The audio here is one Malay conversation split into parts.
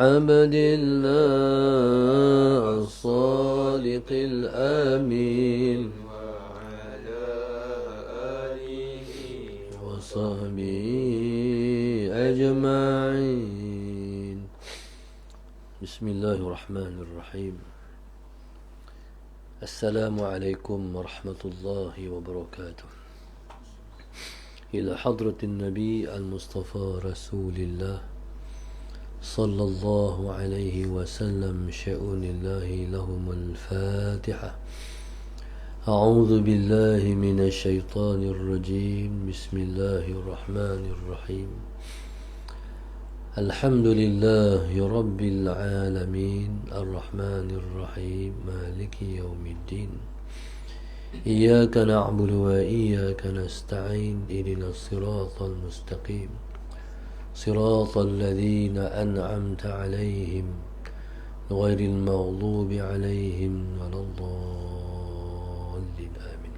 عبد الله الصادق الأمين وعلى آله وصحبه أجمعين. بسم الله الرحمن الرحيم. السلام عليكم ورحمة الله وبركاته. إلى حضرة النبي المصطفى رسول الله صلى الله عليه وسلم شؤون الله لهم الفاتحة. أعوذ بالله من الشيطان الرجيم. بسم الله الرحمن الرحيم. الحمد لله رب العالمين الرحمن الرحيم مالك يوم الدين. إياك نعبد وإياك نستعين اهدنا الصراط المستقيم صراط الذين أنعمت عليهم غير المغضوب عليهم ولا الضالين آمين.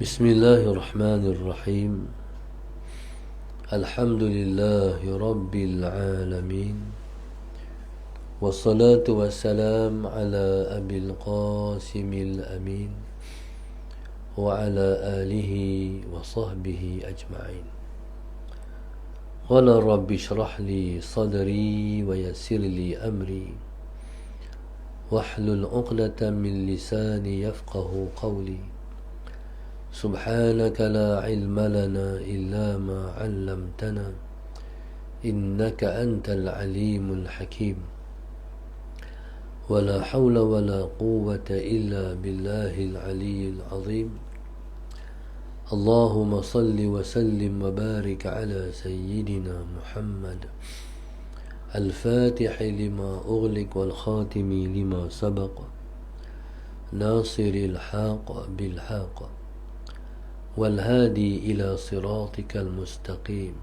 بسم الله الرحمن الرحيم. الحمد لله رب العالمين والصلاة والسلام على أبي القاسم الأمين وعلى آله وصحبه أجمعين. قال رب اشرح لي صدري ويسر لي أمري واحلل عقدة من لساني يفقه قولي. سبحانك لا علم لنا إلا ما علمتنا إنك أنت العليم الحكيم. ولا حول ولا قوة إلا بالله العلي العظيم. اللهم صل وسلم وبارك على سيدنا محمد الفاتح لما أغلق والخاتم لما سبق ناصر الحق بالحق والهادي إلى صراطك المستقيم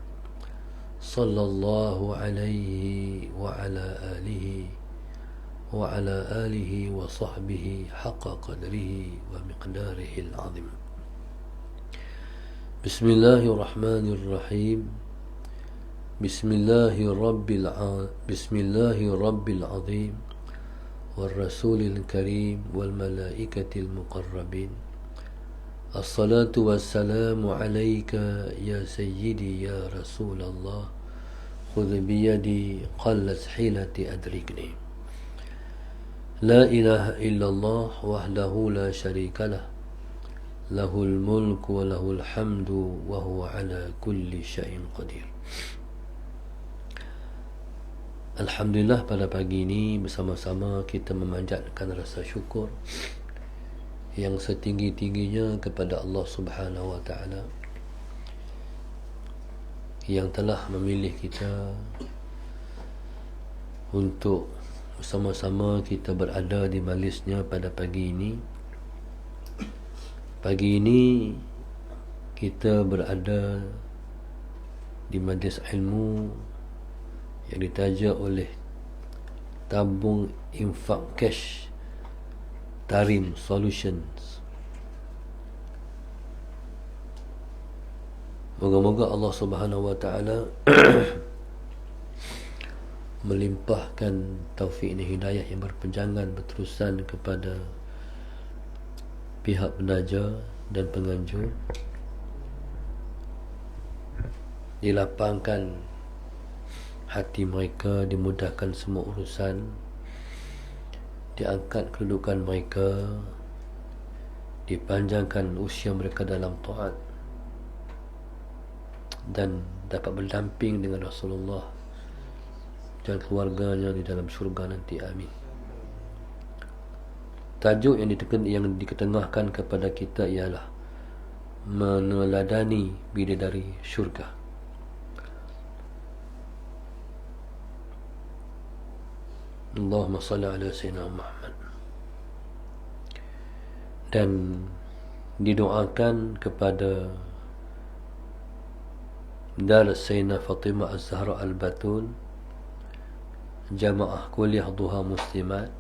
صلى الله عليه وعلى آله وصحبه حق قدره ومقداره العظيم. بسم الله الرحمن الرحيم. بسم الله رب العظيم والرسول الكريم والملائكة المقربين. الصلاة والسلام عليك يا سيدي يا رسول الله. خذ بيدي قلت حيلتي أدركني. لا إله إلا الله وحده لا شريك له له الملك وله الحمد وهو على كل شيء قدير. Alhamdulillah, pada pagi ini bersama-sama kita memanjatkan rasa syukur yang setinggi-tingginya kepada Allah Subhanahu wa taala yang telah memilih kita untuk bersama-sama kita berada di majlisnya pada pagi ini. Pagi ini kita berada di majlis ilmu yang ditaja oleh tabung infak cash Tarim Solutions. Moga-moga Allah Subhanahu wa taala melimpahkan taufik dan hidayah yang berpanjangan berterusan kepada pihak penaja dan penganjur, dilapangkan hati mereka, dimudahkan semua urusan, diangkat kedudukan mereka, dipanjangkan usia mereka dalam taat dan dapat berdamping dengan Rasulullah dan keluarganya di dalam syurga nanti. Amin. Tajuk yang diketengahkan kepada kita ialah meneladani bidadari syurga. Allahumma salli ala sayyidina Muhammad. Dan didoakan kepada Dar Sayyidina Fatimah Az-Zahra Al-Batul, Jamaah Kuliah Duha Muslimat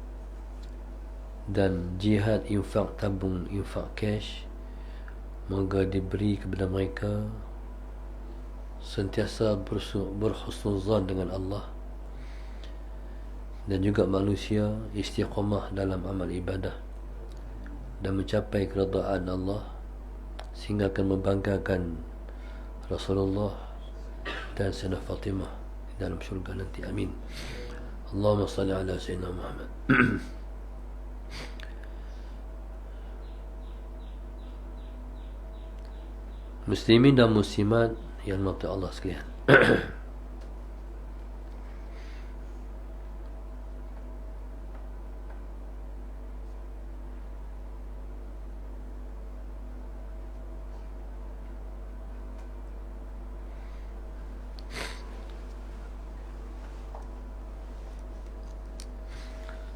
dan jihad infak tabung infak cash, moga diberi kepada mereka sentiasa berhusnuzan dengan Allah, dan juga manusia istiqamah dalam amal ibadah dan mencapai keridaan Allah sehingga akan membanggakan Rasulullah dan Sayyidah Fatimah di dalam syurga nanti. Amin. Allahumma salli ala Sayyidina Muhammad. Muslimin dan muslimat yang dirahmati Allah sekalian.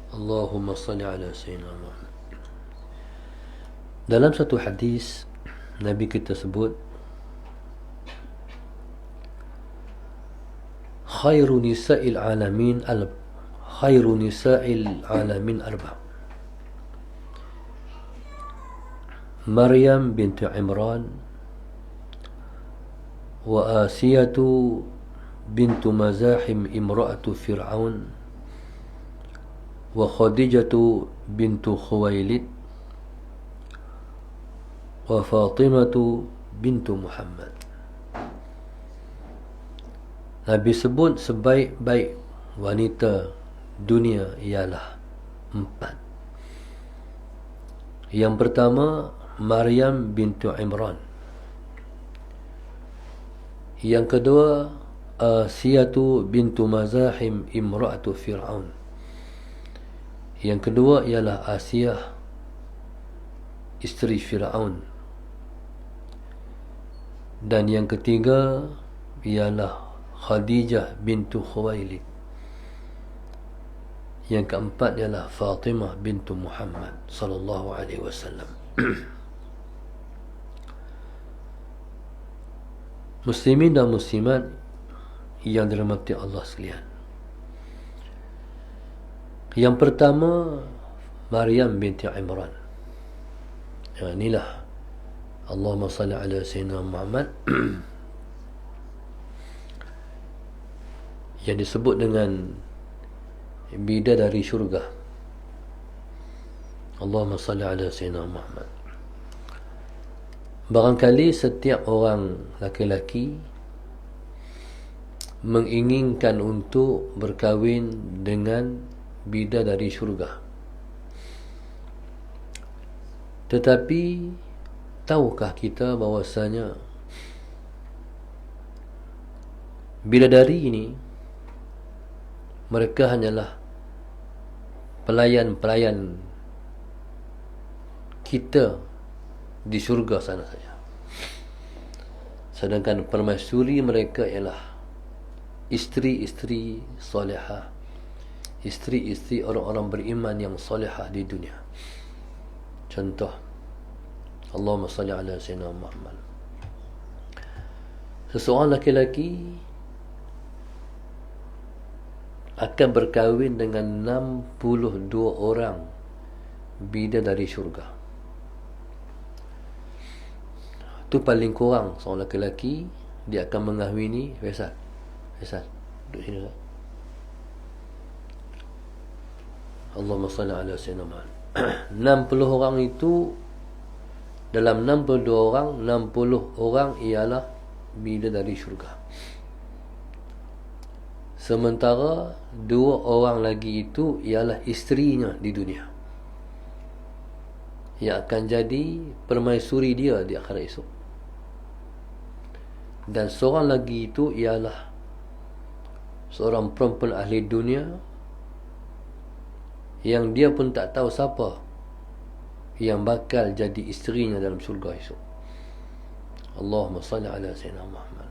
Allahumma salli ala Sayyidina Muhammad. Dalam satu hadis Nabi kita sebut, khairu nisa'il alamin arba'. Maryam binti Imran, wa Asiyatu bintu Mazahim imra'atu Fir'aun, wa Khadijatu bintu Khuwailid, wa Fatimatu bintu Muhammad. Nabi sebut sebaik-baik wanita dunia ialah 4. Yang pertama, Maryam bintu Imran. Yang kedua, Asiyatu bintu Mazahim imra'atu Fir'aun. Yang kedua ialah Asiyah, isteri Fir'aun. Dan yang ketiga ialah Khadijah bintu Khuwailid. Yang keempat ialah Fatimah bintu Muhammad sallallahu alaihi wasallam. Muslimin dan muslimat yang dirahmati Allah sekalian. Yang pertama, Maryam binti Imran. Inilah Allahumma salli ala Sayyidina Muhammad yang disebut dengan bidadari syurga. Allahumma salli ala Sayyidina Muhammad. Barangkali setiap orang laki-laki menginginkan untuk berkahwin dengan bidadari syurga. Tetapi tahukah kita bahawasanya bidadari ini mereka hanyalah pelayan-pelayan kita di syurga sana saja. Sedangkan permaisuri mereka ialah isteri-isteri solehah, isteri-isteri orang-orang beriman yang solehah di dunia. Contoh, Allahumma salli ala Sayyidina Muhammad. Seseorang laki-laki akan berkahwin dengan 62 orang bidadari syurga. Itu paling kurang seorang laki-laki dia akan mengahwini. Faisal, duduk sini lah. Allahumma salli ala Sayyidina Muhammad. 60 orang itu, dalam 62 orang, 60 orang ialah bidadari syurga. Sementara 2 orang lagi itu ialah isterinya di dunia, yang akan jadi permaisuri dia di akhirat esok. Dan seorang lagi itu ialah seorang perempuan ahli dunia yang dia pun tak tahu siapa yang bakal jadi isterinya dalam syurga esok. Allahumma salli ala Sayyidina Muhammad.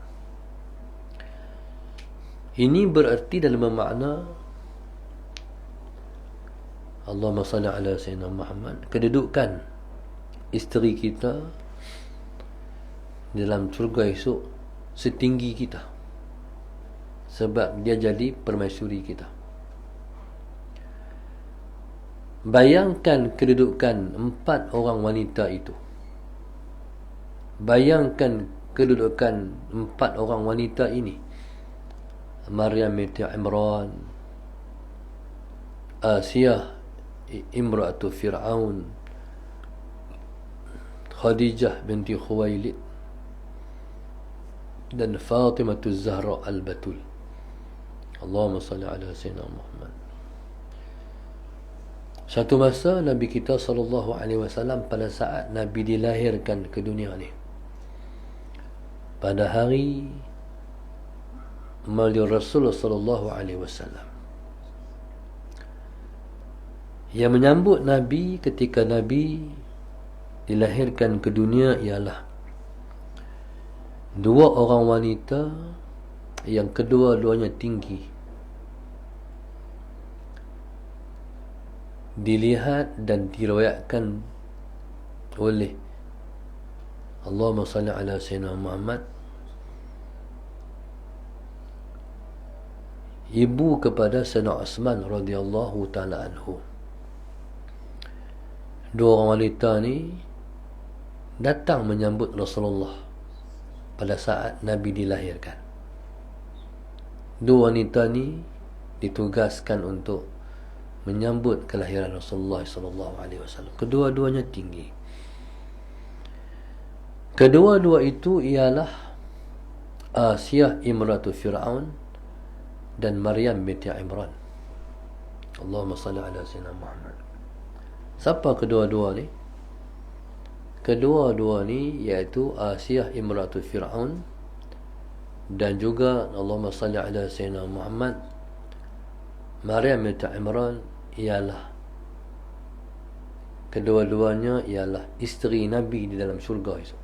Ini berarti dalam makna Allahumma salli ala Sayyidina Muhammad, kedudukan isteri kita dalam syurga esok setinggi kita, sebab dia jadi permaisuri kita. Bayangkan kedudukan 4 orang wanita itu. Bayangkan kedudukan 4 orang wanita ini, Maryam binti Imran, Asiyah imra'atu Fir'aun, Khadijah binti Khuwailid, dan Fatimah Zahra al-Batul. Allahumma salli ala Sayyidina Muhammad. Satu masa Nabi kita SAW pada saat Nabi dilahirkan ke dunia ni, pada hari Maulid Rasulullah SAW, yang menyambut Nabi ketika Nabi dilahirkan ke dunia ialah 2 orang wanita yang kedua-duanya tinggi. Dilihat dan diriwayatkan oleh Allahumma salli ala Sayyidina Muhammad, ibu kepada Sayyidina Osman radhiyallahu ta'ala anhu. 2 orang wanita ni datang menyambut Rasulullah pada saat Nabi dilahirkan. 2 wanita ni ditugaskan untuk menyambut kelahiran Rasulullah SAW. Kedua-duanya tinggi. Kedua-dua itu ialah Asiyah imratu Fir'aun dan Maryam binti Imran. Allahumma salli ala Sayyidina Muhammad. Siapa kedua-dua ni? Kedua-dua ni iaitu Asiyah imratu Fir'aun dan juga Allahumma salli ala Sayyidina Muhammad, Maryam binti Imran ialah kedua-duanya ialah isteri Nabi di dalam syurga itu.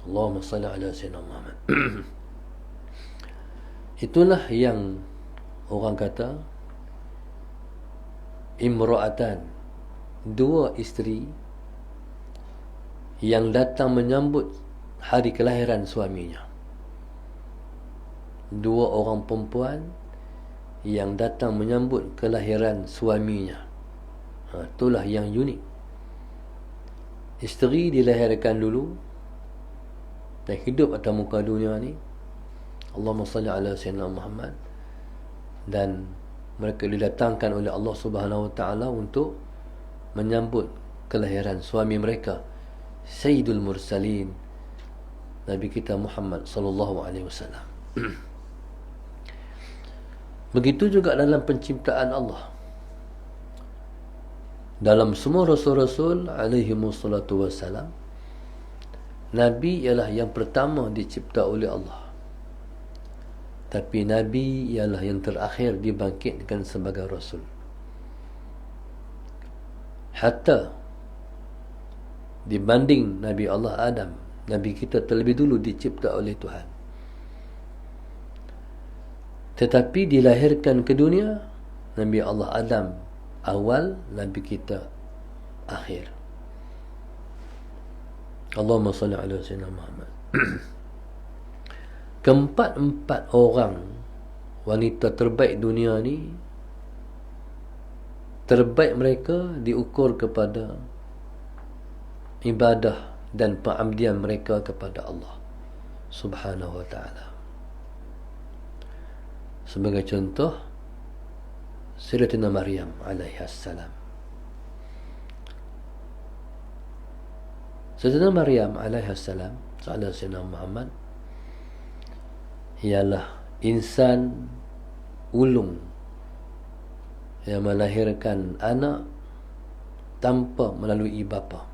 Allahumma salli ala Sayyidina Muhammad. Itulah yang orang kata imra'atan, 2 isteri yang datang menyambut hari kelahiran suaminya. 2 orang perempuan yang datang menyambut kelahiran suaminya. Itulah yang unik. Isteri dilahirkan dulu dan hidup atas muka dunia ni, Allahumma salli ala Sayyidina Muhammad, dan mereka didatangkan oleh Allah Subhanahu Wa Taala untuk menyambut kelahiran suami mereka, Sayyidul Mursalin, Nabi kita Muhammad sallallahu alaihi wasallam. Begitu juga dalam penciptaan Allah. Dalam semua rasul-rasul alaihi wassalatu wassalam, Nabi ialah yang pertama dicipta oleh Allah. Tapi Nabi ialah yang terakhir dibangkitkan sebagai Rasul. Hatta dibanding Nabi Allah Adam, Nabi kita terlebih dulu dicipta oleh Tuhan. Tetapi dilahirkan ke dunia, Nabi Allah Adam awal, Nabi kita akhir. Allahumma salli ala Sayyidina Muhammad. Keempat-empat orang wanita terbaik dunia ni, terbaik mereka diukur kepada ibadah dan pengabdian mereka kepada Allah Subhanahu Wa Taala. Sebagai contoh, Sayyidatina Maryam alaihissalam. Sayyidatina Maryam alaihissalam, sahabat Sayyidina Muhammad, ialah insan ulung yang melahirkan anak tanpa melalui bapa.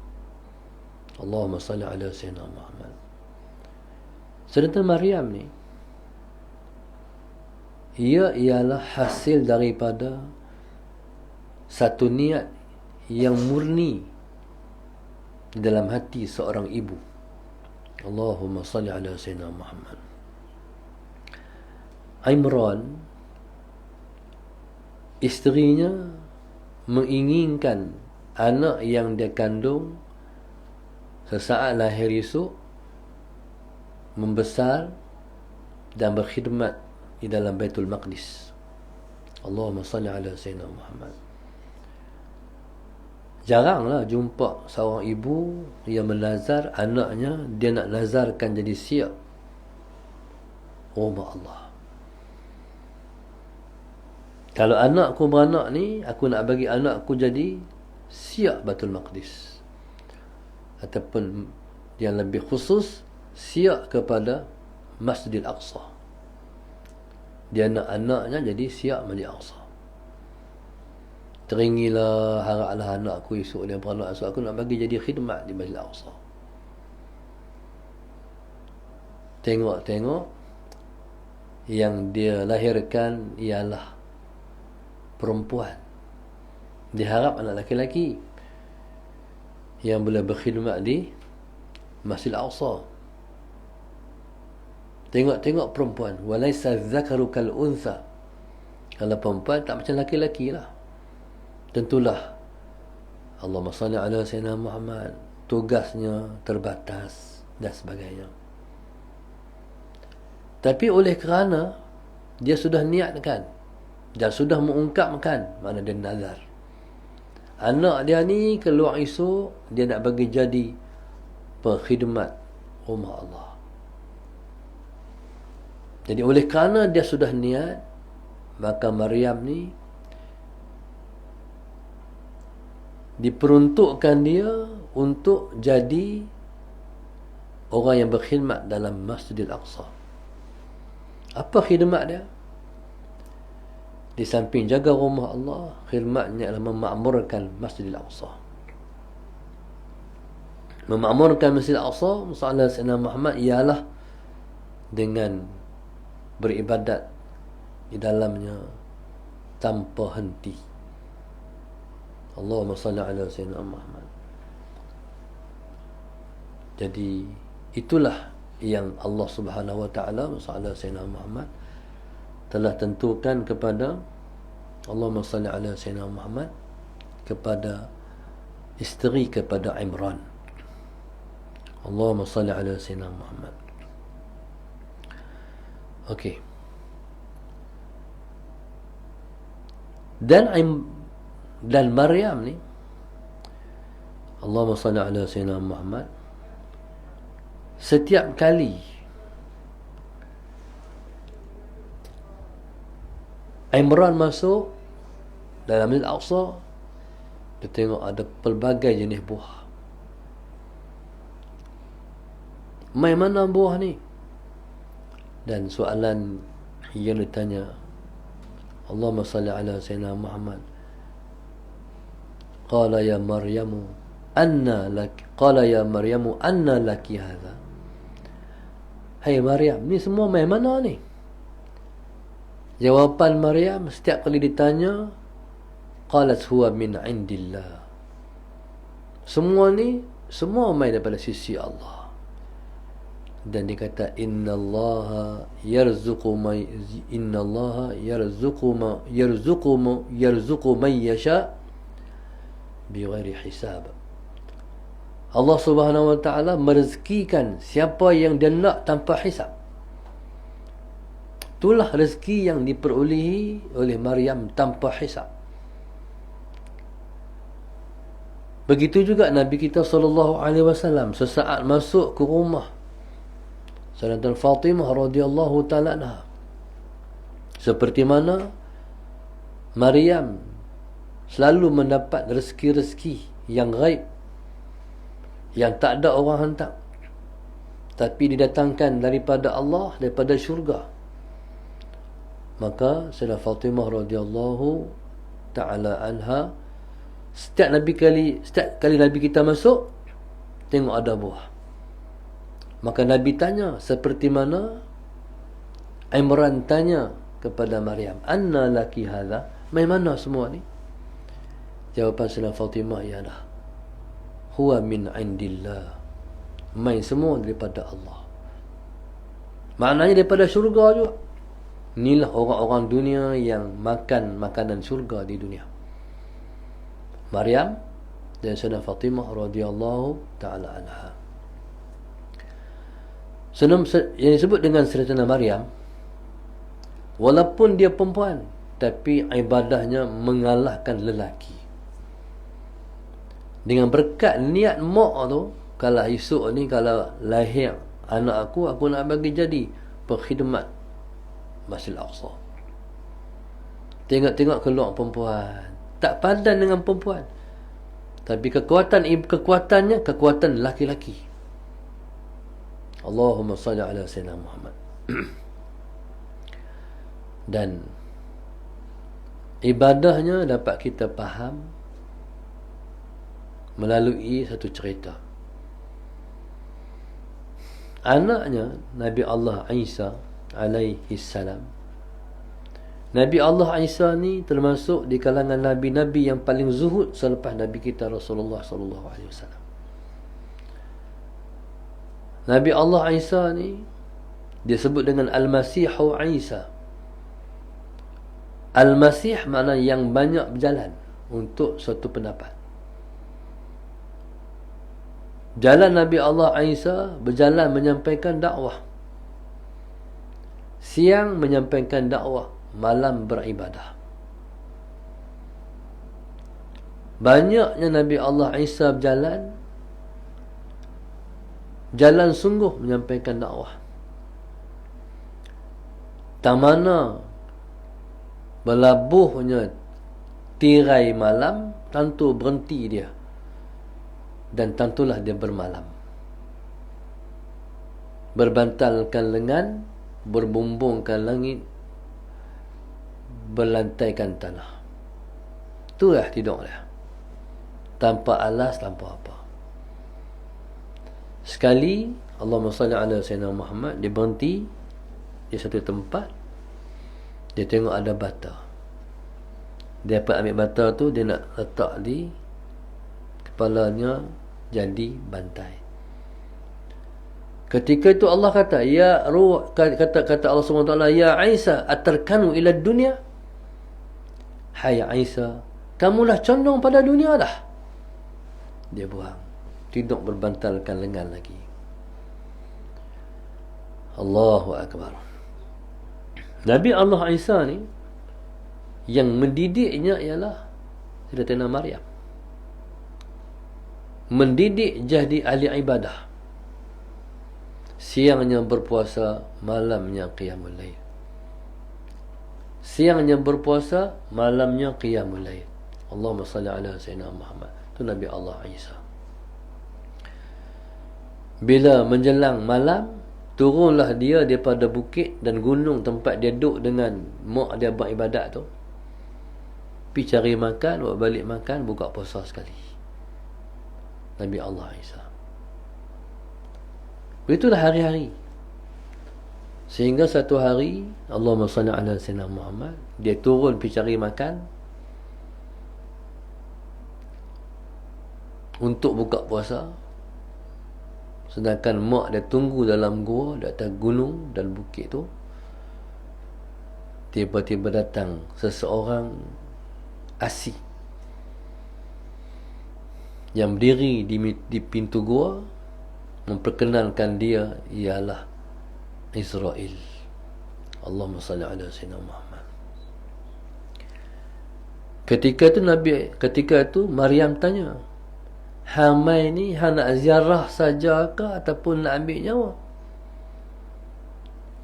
Allahumma salli ala Sayyidina Muhammad. Sayyidatina Maryam ni, ia ialah hasil daripada satu niat yang murni dalam hati seorang ibu. Allahumma salli ala Sayyidina Muhammad. Imran, isterinya menginginkan anak yang dia kandung sesaat lahir esok membesar dan berkhidmat di dalam Baitul Maqdis. Allahumma salli ala Sayyidina Muhammad. Jaranglah jumpa seorang ibu yang menazar anaknya, dia nak nazarkan jadi siap rumah Allah. Kalau anakku beranak ni, aku nak bagi anakku jadi siap Baitul Maqdis, ataupun yang lebih khusus siap kepada Masjidil Aqsa. Dia nak anaknya jadi siap Masjid Aqsa. Teringilah, haraplah anakku esok dia beranak, esok aku nak bagi jadi khidmat di Masjid Aqsa. Tengok-tengok yang dia lahirkan ialah perempuan. Diharap anak lelaki yang boleh berkhidmat di Masjid Aqsa. Tengok-tengok perempuan, walaysa dzakaru kal untha. Kalau perempuan tak macam laki-laki lah. Tentulah Allahumma salli ala Sayyidina Muhammad, tugasnya terbatas dan sebagainya. Tapi oleh kerana dia sudah niatkan dan sudah mengungkapkan, makna dia nazar, anak dia ni keluar esok dia nak bagi jadi pengkhidmat rumah Allah. Jadi oleh kerana dia sudah niat, maka Maryam ni diperuntukkan dia untuk jadi orang yang berkhidmat dalam Masjidil Aqsa. Apa khidmat dia? Di samping jaga rumah Allah, khidmatnya adalah memakmurkan Masjidil Aqsa. Memakmurkan Masjidil Aqsa, masalah Sayyidina Muhammad, ialah dengan beribadat di dalamnya tanpa henti. Allahumma salli ala Sayyidina Muhammad. Jadi itulah yang Allah Subhanahu wa ta'ala, masalah Sayyidina Muhammad, telah tentukan kepada Allahumma salli ala Sayyidina Muhammad kepada isteri kepada Imran. Allahumma salli ala Sayyidina Muhammad. Okey. Dan Maryam ni, Allahumma salli ala Sayyidina Muhammad, setiap kali Imran masuk dalam Masjid Al-Aqsa, dia tengok ada pelbagai jenis buah. Mai mana buah ni? Dan soalan yang ditanya, Allahumma salli ala Sayyidina Muhammad, qala ya Maryamu anna laki, qala ya Maryamu anna laki hadha. Hai Maryam, ni semua mai mana ni? Jawapan Maryam setiap kali ditanya, qalat huwa min indillah. Semua ni semua mai daripada sisi Allah. Dan dia kata innallaha yarzuqu may yarzuqu man yasha bighairi hisab. Allah Subhanahu wa ta'ala merezekikan siapa yang dia nak tanpa hisab. Itulah rezeki yang diperolehi oleh Maryam tanpa hisab. Begitu juga Nabi kita sallallahu alaihi wasallam sesaat masuk ke rumah Sayyidatina Fatimah radhiyallahu ta'ala anha, seperti mana Maryam selalu mendapat rezeki-rezeki yang gaib, yang tak ada orang hantar, tapi didatangkan daripada Allah, daripada syurga. Maka Sayyidatina Fatimah radhiyallahu ta'ala anha, setiap kali Nabi kita masuk, tengok ada buah. Maka Nabi tanya, seperti mana Imran tanya kepada Maryam, anna laki hadha, mai mana semua ni? Jawapan Sayyidatina Fatimah ialah huwa min indillah, mai semua daripada Allah. Maknanya daripada syurga juga. Inilah orang-orang dunia yang makan makanan syurga di dunia. Maryam dan Sayyidatina Fatimah radhiyallahu ta'ala anha. Yang disebut dengan Sayyidatina Maryam, walaupun dia perempuan, tapi ibadahnya mengalahkan lelaki. Dengan berkat niat mak tu, kalau esok ni kalau lahir anak aku nak bagi jadi pengkhidmat Masjid Al-Aqsa. Tengok-tengok keluar perempuan, tak padan dengan perempuan, tapi kekuatannya kekuatan laki-laki. Allahumma salli ala sayyidina Muhammad. Dan ibadahnya dapat kita faham melalui satu cerita. Anaknya Nabi Allah Isa alaihi salam. Nabi Allah Isa ni termasuk di kalangan nabi-nabi yang paling zuhud selepas Nabi kita Rasulullah sallallahu alaihi wasallam. Nabi Allah Isa ni disebut dengan Al-Masihu Isa. Al-Masih makna yang banyak berjalan untuk suatu pendapat. Jalan Nabi Allah Isa berjalan menyampaikan dakwah. Siang menyampaikan dakwah, malam beribadah. Banyaknya Nabi Allah Isa berjalan, jalan sungguh menyampaikan dakwah. Tak mana berlabuhnya tirai malam, tentu berhenti dia, dan tentulah dia bermalam. Berbantalkan lengan, berbumbungkan langit, berlantaikan tanah. Itulah tidur dia, tanpa alas, tanpa apa. Sekali Allahumma salli ala sayyidina Muhammad, dia berhenti di satu tempat. Dia tengok ada bata. Dia dapat ambil bata tu, dia nak letak di kepalanya, jadi bantai. Ketika itu Allah kata, ya ruh, kata Allah SWT, ya Isa, atarkanu ila dunia. Hai Isa, kamulah condong pada dunia dah. Dia buang, tidur berbantalkan lengan lagi. Allahu Akbar. Nabi Allah Isa ni, yang mendidiknya ialah Sayyidatina Maryam. Mendidik jadi ahli ibadah. Siangnya berpuasa, malamnya qiyamul lail. Siangnya berpuasa, malamnya qiyamul lail. Allahumma salli ala sayyidina Muhammad. Itu Nabi Allah Isa. Bila menjelang malam, turunlah dia daripada bukit dan gunung tempat dia duduk dengan mak dia beribadat tu, pergi cari makan, buat balik makan, buka puasa sekali. Nabi Allah Isa. Begitulah hari-hari. Sehingga satu hari, Allahumma salli ala sayyidina Muhammad, dia turun pergi cari makan untuk buka puasa. Sedangkan mak dia tunggu dalam gua di atas gunung dan bukit tu. Tiba-tiba datang seseorang asing yang berdiri di pintu gua, memperkenalkan dia ialah Israel. Allahumma salli ala sayyidina Muhammad. Ketika itu Maryam tanya, Hamai ni nak ziarah saja ke ataupun nak ambil nyawa?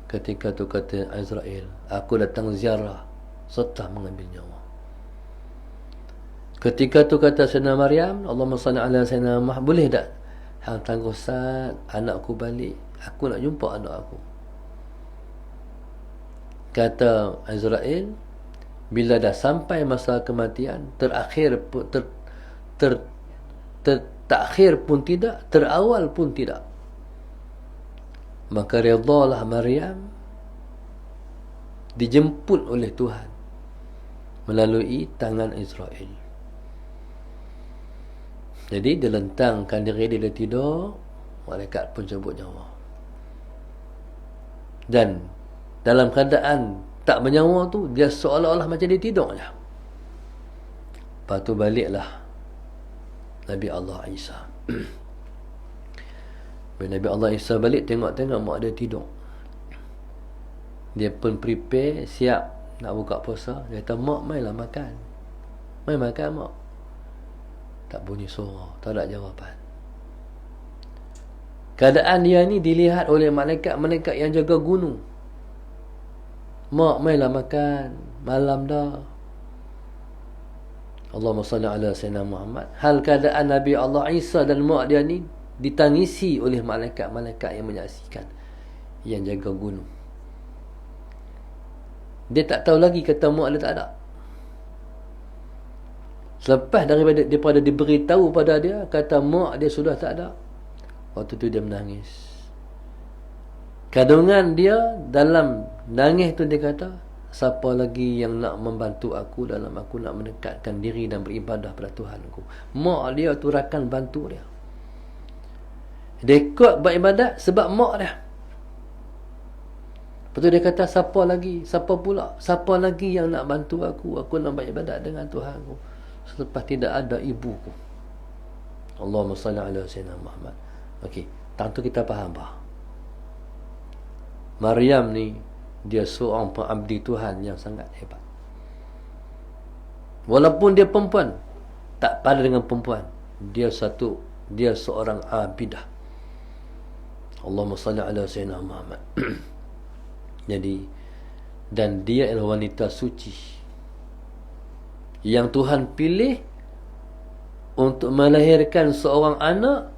Ketika tu kata Israel, aku datang ziarah serta mengambil nyawa. Ketika tu kata Sayyidina Maryam, Allahumma salli ala sayyidina Muhammad, boleh tak hang tangguh saat anakku balik, aku nak jumpa anak aku. Kata Israel, bila dah sampai masa kematian, terakhir pun tidak, terawal pun tidak, maka redalah Maryam dijemput oleh Tuhan melalui tangan Israel. Jadi dia lentangkan diri dia tidur, malaikat pun cabut nyawa. Dan dalam keadaan tak bernyawa tu, dia seolah-olah macam dia tidur je. Lepas tu baliklah Nabi Allah Isa. Bila Nabi Allah Isa balik, tengok-tengok mak dia tidur. Dia pun prepare, siap nak buka puasa. Dia kata, mak, mainlah makan. Main makan, mak. Tak bunyi suara, tak ada jawapan. Keadaan dia ni dilihat oleh malaikat-malaikat yang jaga gunung. Mak, mainlah makan, malam dah. Allahumma salli ala Sayyidina Muhammad. Hal keadaan Nabi Allah Isa dan mak dia ni ditangisi oleh malaikat-malaikat yang menyaksikan, yang jaga gunung. Dia tak tahu lagi kata mak dia tak ada. Selepas daripada diberitahu pada dia kata mak dia sudah tak ada, waktu tu dia menangis. Kandungan dia dalam nangis tu dia kata, siapa lagi yang nak membantu aku dalam aku nak mendekatkan diri dan beribadah pada Tuhan aku. Mak dia tu rakan bantu dia. Dia ikut beribadat sebab mak dia. Lepas tu dia kata, siapa lagi? Siapa pula? Siapa lagi yang nak bantu aku? Aku nak beribadat dengan Tuhan aku selepas tidak ada ibuku. Allahumma salli ala Sayyidina Muhammad. Okey, tentu kita faham bah. Maryam ni dia seorang pengabdi Tuhan yang sangat hebat. Walaupun dia perempuan, tak pada dengan perempuan, dia seorang abidah. Allahumma salli ala Sayyidina Muhammad. Jadi, dan dia adalah wanita suci yang Tuhan pilih untuk melahirkan seorang anak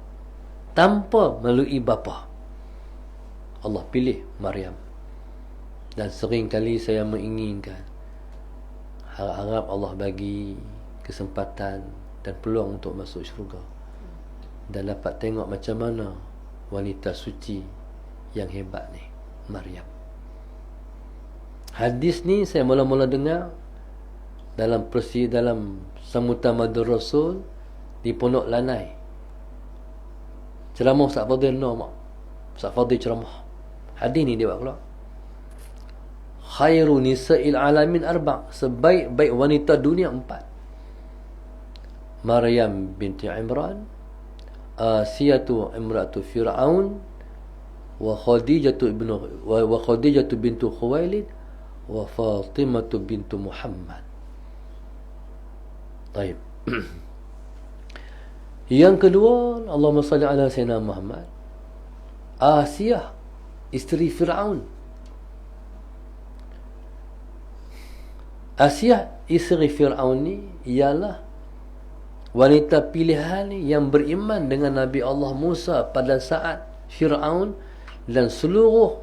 tanpa melalui bapa. Allah pilih Maryam. Dan sering kali saya menginginkan, harap Allah bagi kesempatan dan peluang untuk masuk syurga dan dapat tengok macam mana wanita suci yang hebat ni, Maryam. Hadis ni saya mula-mula dengar dalam sambutan Madur Rasul di Pondok Lanai. Ceramah Ustaz Fadil Nur, Ustaz Fadil ceramah. Hadis ni dia buat keluar. Khairu nisa'il alamin arba', sebaik-baik wanita dunia 4. Maryam binti Imran, Asiyatu imratu Fir'aun, wa Khadijatu bintu Khuwailid, wa Fatimatu bintu Muhammad. Baik. Yang kedua, Allahumma salli ala Sayyidina Muhammad, Asiyah, isteri Fir'aun. Asiyah, isteri Fir'aun ni ialah wanita pilihan yang beriman dengan Nabi Allah Musa pada saat Fir'aun dan seluruh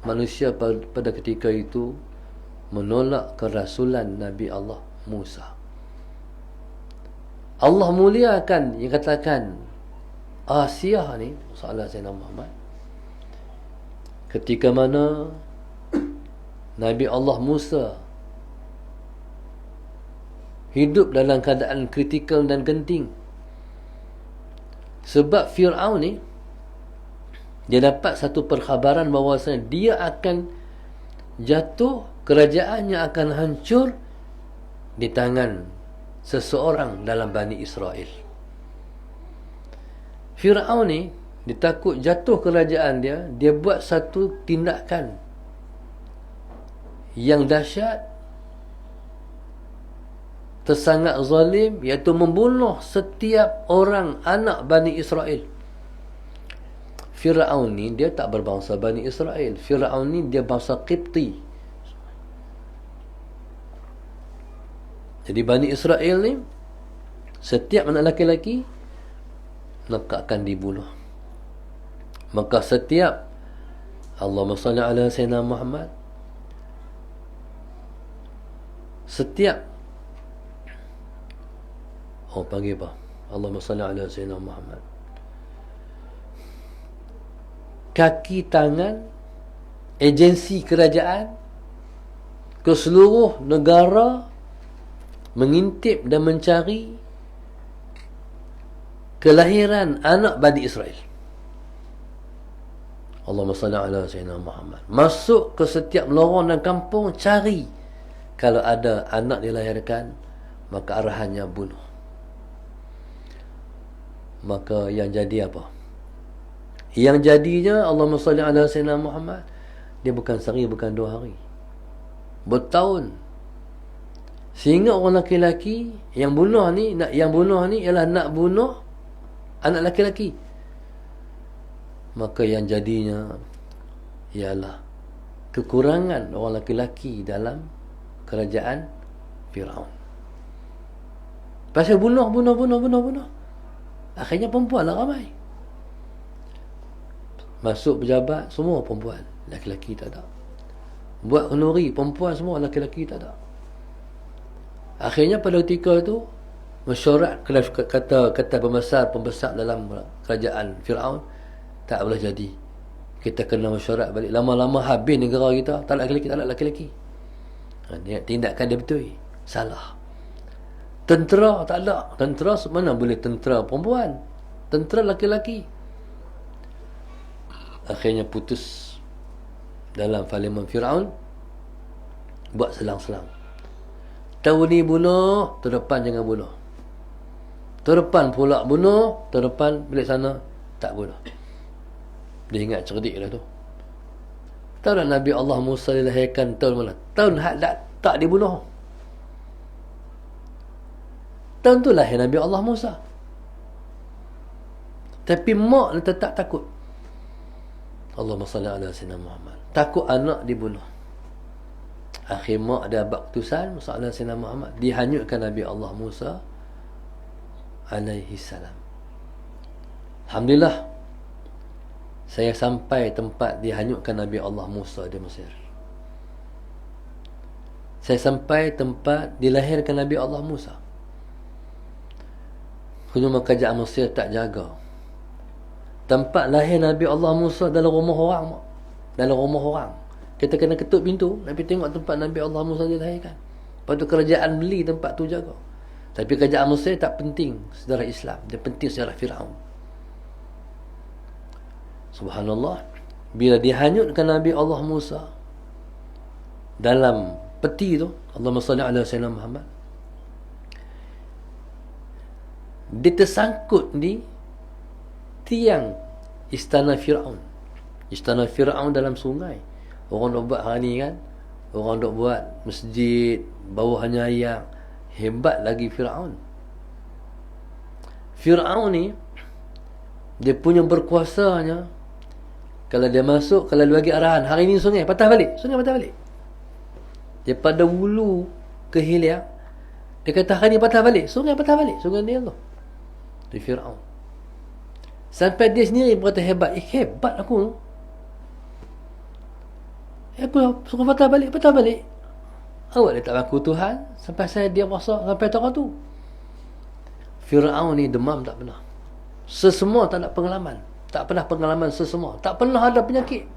manusia pada ketika itu menolak kerasulan Nabi Allah Musa. Allah muliakan yang katakan Asiyah ni, salah Sayyidina Muhammad, ketika mana Nabi Allah Musa hidup dalam keadaan kritikal dan genting. Sebab Fir'aun ni, dia dapat satu perkhabaran bahawasanya dia akan jatuh, kerajaannya akan hancur di tangan seseorang dalam Bani Israel. Fir'aun ni, dia takut jatuh kerajaan dia, dia buat satu tindakan yang dahsyat, tersangat zalim, iaitu membunuh setiap orang anak Bani Israel. Fir'aun ni dia tak berbangsa Bani Israel. Fir'aun ni dia bangsa Qibti. Jadi Bani Israel ni, setiap anak lelaki maka akan dibunuh. Maka setiap, Allahumma salli ala Sayyidina Muhammad, setiap panggil apa? Allahumma salli ala Sayyidina Muhammad. Kaki tangan agensi kerajaan ke seluruh negara mengintip dan mencari kelahiran anak Bani Israel. Allahumma salli ala Sayyidina Muhammad. Masuk ke setiap lorong dan kampung, cari. Kalau ada anak dilahirkan, maka arahannya bunuh. Maka yang jadi apa? Yang jadinya, Allahumma salli ala Sayyidina Muhammad, dia bukan sehari, bukan 2 hari, bertahun. Sehingga orang lelaki yang bunuh ni ialah nak bunuh anak lelaki. Maka yang jadinya ialah kekurangan orang lelaki dalam kerajaan Firaun. Pasal bunuh. Akhirnya perempuan lah ramai. Masuk pejabat semua perempuan, lelaki tak ada. Buat kenduri perempuan semua, lelaki tak ada. Akhirnya pada ketika itu mesyuarat, kata pembesar dalam kerajaan Firaun, tak boleh jadi. Kita kena mesyuarat balik. Lama-lama habis negara kita, tak ada lelaki. Tindakan dia betul, salah. Tentera tak ada. Tentera mana boleh tentera perempuan? Tentera lelaki. Akhirnya putus dalam parlimen Firaun, buat selang-selang. Tahun ni bunuh, tahun depan jangan bunuh. Tahun depan pula bunuh, tahun depan balik sana tak bunuh. Dia ingat cerdik lah tu. Tahu tak Nabi Allah Musa dilahirkan tahun mana? Tahun tak dibunuh. Tahun tu lahir Nabi Allah Musa. Tapi mak dia tetap takut. Allahumma salli ala sayyidina Muhammad. Takut anak dibunuh. Akhir mak dia buat keputusan, sallallahu alaihi Muhammad, dihanyutkan Nabi Allah Musa alaihi salam. Alhamdulillah, saya sampai tempat dihanyutkan Nabi Allah Musa di Mesir. Saya sampai tempat dilahirkan Nabi Allah Musa. Cuma kerajaan Mesir tak jaga. Tempat lahir Nabi Allah Musa dalam rumah orang. Dalam rumah orang. Kita kena ketuk pintu, Nabi tengok tempat Nabi Allah Musa dilahirkan. Lepas tu kerajaan beli tempat tu jaga. Tapi kerajaan Mesir tak penting sejarah Islam, dia penting sejarah Firaun. Subhanallah, bila dihanyutkan Nabi Allah Musa dalam peti tu, Allahumma salli ala sayyidina Muhammad, dia tersangkut di tiang istana Firaun. Istana Firaun dalam sungai. Orang dok buat hari ni kan, orang dok buat masjid bawahnya air. Hebat lagi Firaun. Firaun ni, dia punya berkuasanya, kalau dia masuk, kalau dia bagi arahan, hari ni sungai patah balik. Daripada hulu ke hilir, dia kata hari ni patah balik. Sungai ni Allah. Di Firaun. Sampai dia sendiri berkata hebat. Hebat aku. Aku suruh patah balik. Awak dia tak mengaku Tuhan, sampai saya dia rasa sampai tak tu. Firaun ni demam tak pernah. Sesemua tak ada pengalaman. Tak pernah pengalaman sesemua. Tak pernah ada penyakit.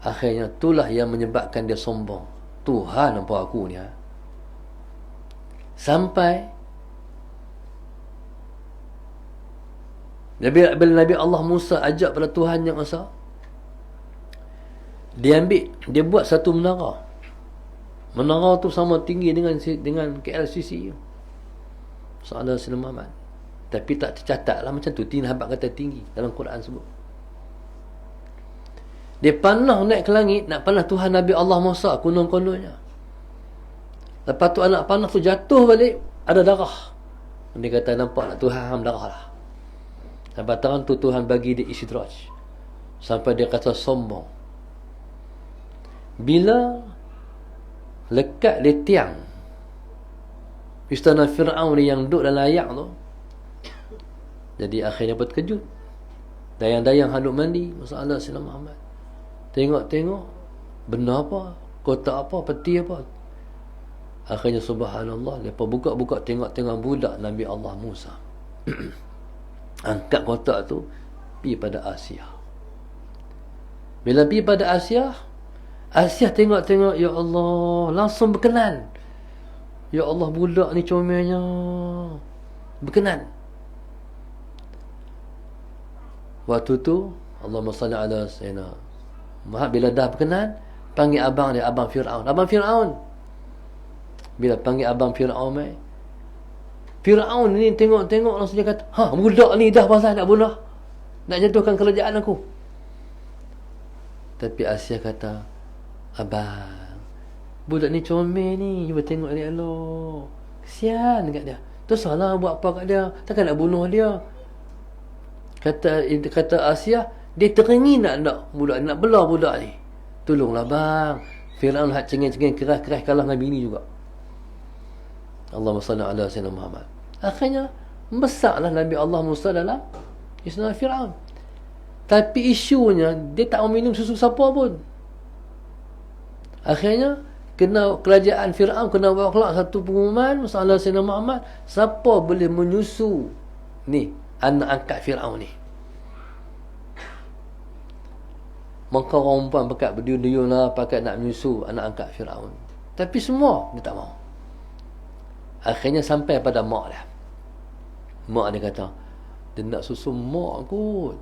Akhirnya itulah yang menyebabkan dia sombong. Tuhan nampak aku ni. Sampai bila Nabi Allah Musa ajak pada Tuhan yang Esa, dia buat satu menara. Menara tu sama tinggi dengan KLCC. Sallallahu alaihi wasallam. Tapi tak tercatat lah macam tu. Sahabat kata tinggi dalam Quran sebut. Dia panah naik ke langit, nak panah Tuhan Nabi Allah Musa konon-kononnya. Lepas tu anak panah tu jatuh balik, ada darah. Dia kata nampak nak Tuhan darah lah. Sampai tangan tu Tuhan bagi dia istidraj. Sampai dia kata sombong. Bila lekat di tiang istana Fir'aun yang duduk dalam ayak tu, jadi akhirnya berkejut. Dayang-dayang handuk mandi masalah Sayyidina Muhammad. Tengok-tengok benda apa, kotak apa, peti apa. Akhirnya subhanallah, lepas buka-buka tengok-tengok budak Nabi Allah Musa. Angkat kotak tu, pergi pada Asia. Bila pergi pada Asia tengok-tengok, ya Allah, langsung berkenan. Ya Allah, budak ni comelnya. Berkenan. Waktu tu, Allahumma salli ala sayyidina Muhammad, bila dah berkenan, panggil abang dia, abang Fir'aun. Abang Fir'aun. Bila panggil abang Fir'aun, Fir'aun ni tengok-tengok langsung dia kata, budak ni dah pasal nak bunuh, nak jatuhkan kerajaan aku. Tapi Asia kata, abang, Budak ni comel ni, cuba tengok dia elok. Kesian kat dia. Tu salah buat apa kat dia? Takkan nak bunuh dia. Kata Asia, dia teringin nak budak, nak belah budak ni. Tolonglah bang. Firaun hak cengeng-cengeng keras-keras kalah dengan bini juga. Allahumma salli ala sayyidina Muhammad. Akhirnya membesarlah Nabi Allah Musa dalam istana Firaun. Tapi isunya dia tak mau minum susu siapa pun. Akhirnya kena kerajaan Firaun kena bawa keluar satu pengumuman masalah Sayyidina Muhammad, siapa boleh menyusu ni anak angkat Firaun ni. Maka orang perempuan pakat berduyun-duyun lah, pakat nak menyusu anak angkat Firaun. Tapi semua dia tak mau. Akhirnya sampai pada mak dia. Mak dia kata, dia nak susu mak kot.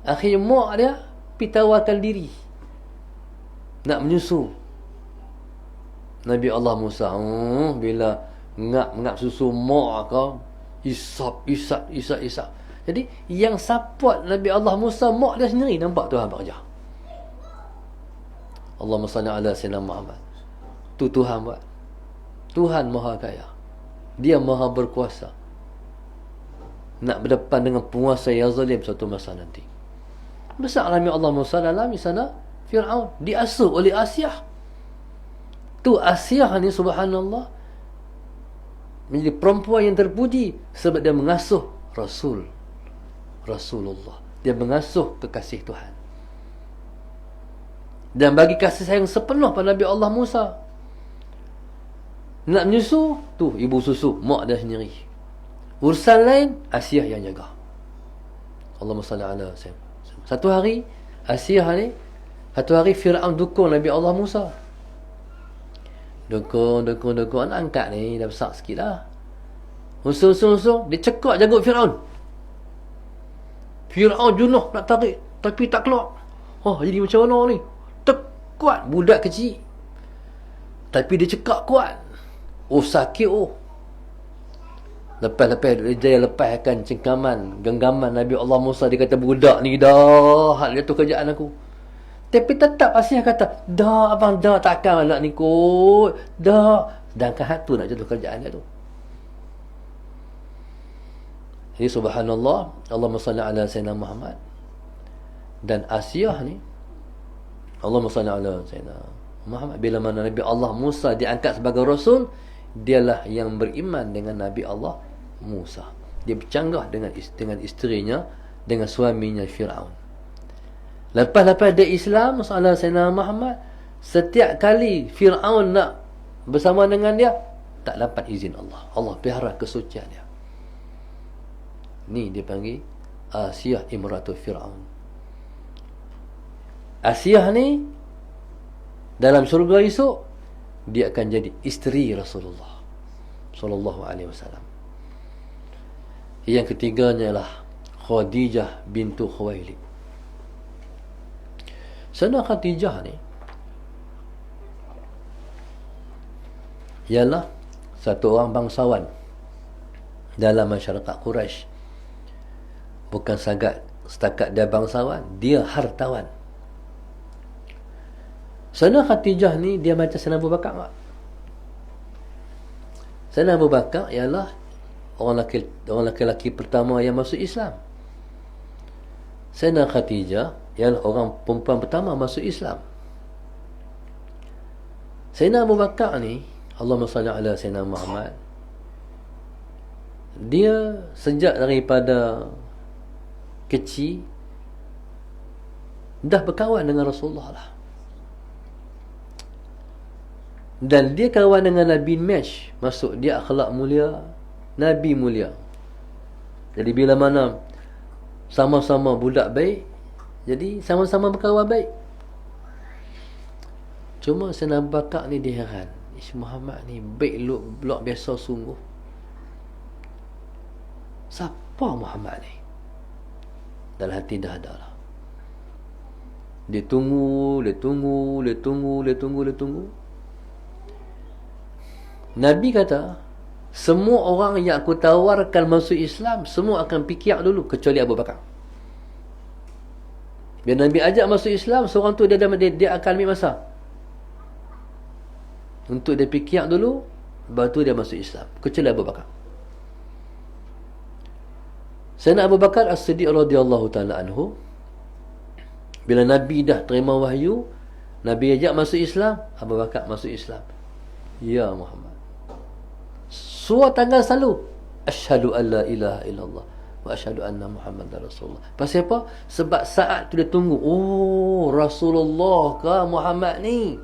Akhirnya mak dia pergi tawarkan diri nak menyusu Nabi Allah Musa. Bila ngap susu mak kau, isap. Jadi yang support Nabi Allah Musa mak dia sendiri. Nampak Tuhan bekerja. Allahumma salli ala sayyidina Muhammad. Tu Tuhan buat. Tuhan Maha Kaya. Dia Maha Berkuasa. Nak berdepan dengan penguasa yang zalim suatu masa nanti. Besar Nabi Allah Musa dalam istana Firaun, diasuh oleh Asiyah. Tu Asiyah ni subhanallah menjadi perempuan yang terpuji sebab dia mengasuh Rasulullah. Dia mengasuh kekasih Tuhan. Dan bagi kasih sayang sepenuh pada Nabi Allah Musa. Nak menyusu, tu ibu susu, mak dia sendiri. Urusan lain, Asiyah yang jaga. Allahumma salli ala sayyidina. Satu hari Firaun dukung Nabi Allah Musa. Dukung anak angkat ni dah besar sikit lah. Usul dia cekak jagut Firaun. Firaun junuh nak tarik tapi tak keluar. Jadi macam mana ni? Kuat budak kecil. Tapi dia cekak kuat. Sakit. Lepas dia lepaskan genggaman Nabi Allah Musa. Dia kata budak ni dah jatuh kerjaan aku. Tapi tetap Asiyah kata, dah abang, dah takkan anak ni kot. Dah. Sedangkan hatu nak jatuh kerjaan dia tu. Jadi subhanallah, Allahumma salli ala sayyidina Muhammad. Dan Asiyah ni, Allahumma salli ala sayyidina Muhammad. Bila mana Nabi Allah Musa diangkat sebagai Rasul, dialah yang beriman dengan Nabi Allah Musa. Dia bercanggah dengan isterinya, dengan suaminya Firaun. Lepas dia Islam, masalah Sayyidina Muhammad, setiap kali Firaun nak bersama dengan dia, tak dapat izin Allah. Allah pelihara kesucian dia. Ni dia panggil Asiyah imratu Firaun. Asiyah ni dalam syurga esok dia akan jadi isteri Rasulullah sallallahu alaihi wasallam. Yang ketiganya ialah Khadijah bintu Khuwailid. Sana Khadijah ni ialah satu orang bangsawan dalam masyarakat Quraisy. Bukan setakat dia bangsawan, dia hartawan. Sana Khadijah ni dia macam Sayyidina Abu Bakar tak? Sayyidina Abu Bakar ialah orang lelaki pertama yang masuk Islam. Sayyidina Khadijah ialah orang perempuan pertama masuk Islam. Sayyidina Abu Bakar ni, Allahumma salli ala sayyidina Muhammad, dia sejak daripada kecil dah berkawan dengan Rasulullah lah. Dan dia kawan dengan Nabi Mesh. Maksud dia akhlak mulia, Nabi mulia. Jadi bila mana sama-sama budak baik, jadi sama-sama berkawan baik. Cuma Sayyidina Abu Bakar ni dia heran, Muhammad ni baik luar biasa sungguh. Siapa Muhammad ni? Dalam hati dah ada lah. Dia tunggu. Nabi kata, semua orang yang aku tawarkan masuk Islam, semua akan fikir dulu kecuali Abu Bakar. Bila Nabi ajak masuk Islam, seorang tu dia akan ambil masa. untuk dia fikir dulu, lepas tu dia masuk Islam, kecuali Abu Bakar. Sayyidina Abu Bakar As-Siddiq radhiyallahu ta'ala anhu, bila Nabi dah terima wahyu, Nabi ajak masuk Islam, Abu Bakar masuk Islam. Ya Muhammad, surah tangan selalu, asyhadu an la ilaha illallah wa asyhadu anna Muhammadar Rasulullah. Pasal apa? Sebab saat tu dia tunggu, oh Rasulullah ke Muhammad ni?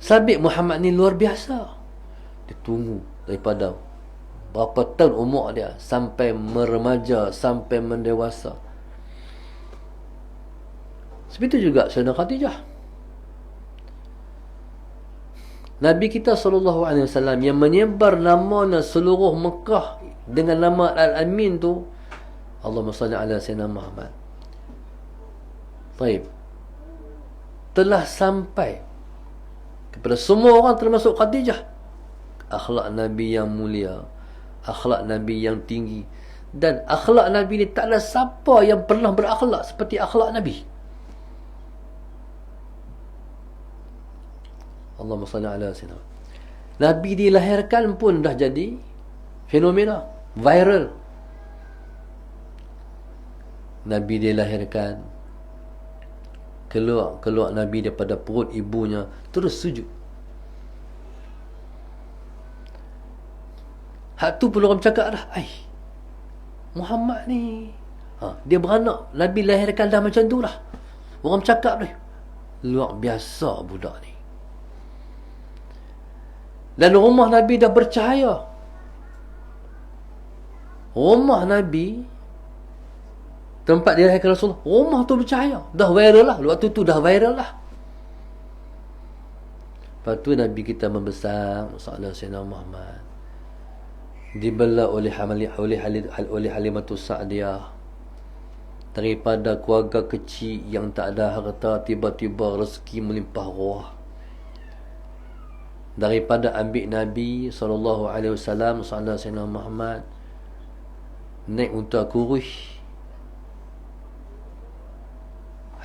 Sabit Muhammad ni luar biasa. Dia tunggu daripada berapa tahun umur dia, sampai meremaja, sampai mendewasa. Seperti juga Sayyidah Khadijah. Nabi kita SAW yang menyebar namanya seluruh Mekah dengan nama Al-Amin tu, Allahumma salli ala Sayyidina Muhammad. Baik, telah sampai kepada semua orang, termasuk Khadijah. Akhlak Nabi yang mulia, akhlak Nabi yang tinggi. Dan akhlak Nabi ni tak ada siapa yang pernah berakhlak seperti akhlak Nabi. Allahumma salli ala sayyidina. Nabi dilahirkan pun dah jadi fenomena viral. Nabi dilahirkan, keluar Nabi daripada perut ibunya, terus sujud. Hak tu pun orang cakap dah, Muhammad ni, dia beranak, Nabi lahirkan dah macam tu dah. Orang cakap dah, luar biasa budak ni. Dan rumah Nabi dah bercahaya. Rumah Nabi, tempat dia lahirkan Rasulullah, rumah tu bercahaya. Dah viral lah. Waktu tu dah viral lah. Lepas tu Nabi kita membesar, Sallallahu Alaihi Muhammad, dibela oleh Halimatus Sa'diyah. Daripada keluarga kecil yang tak ada harta, tiba-tiba rezeki melimpah ruah. Daripada ambil Nabi SAW, Sallallahu Alaihi Muhammad, naik unta kurus.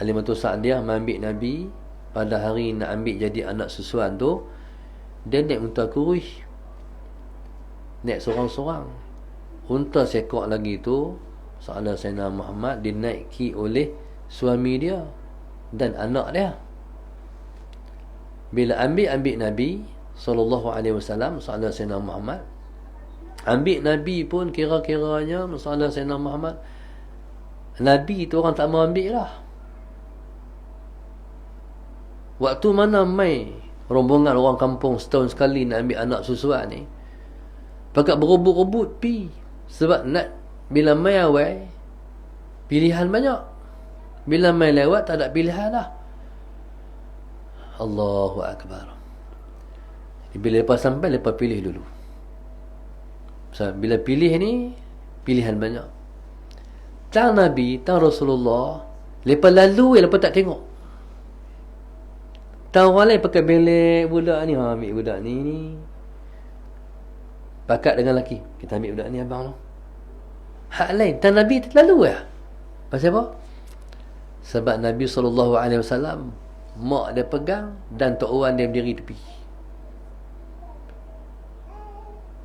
Halimatus Sa'diyah mengambil Nabi pada hari nak ambil jadi anak susuan tu. Dia naik unta kurus, naik sorang-sorang. Unta seekor lagi tu, Sallallahu Alaihi Muhammad, dinaiki oleh suami dia dan anak dia. Bila ambil Nabi Sallallahu Alaihi Wasallam, Sallallahu Alaihi Muhammad, ambil Nabi pun kira-kiranya Sallallahu Alaihi Muhammad, Nabi tu orang tak mau ambil lah. Waktu mana mai rombongan orang kampung setahun sekali nak ambil anak susuan ni, pakat berebut-rebut pi. Sebab nak, bila mai awal pilihan banyak, bila mai lewat tak ada pilihan dah. Allahu Akbar. Bila lepas sampai, lepas pilih dulu. So, bila pilih ni, pilihan banyak. Tang Nabi, tang Rasulullah, lepas lalu, lepas tak tengok. Tang orang lain pakai belek budak ni, ambil budak ni. Pakat dengan lelaki, kita ambil budak ni abang tu. Hak lain, tang Nabi lalu ya. Pasal apa? Sebab Nabi SAW, mak dia pegang dan Tok Wan dia berdiri tepi.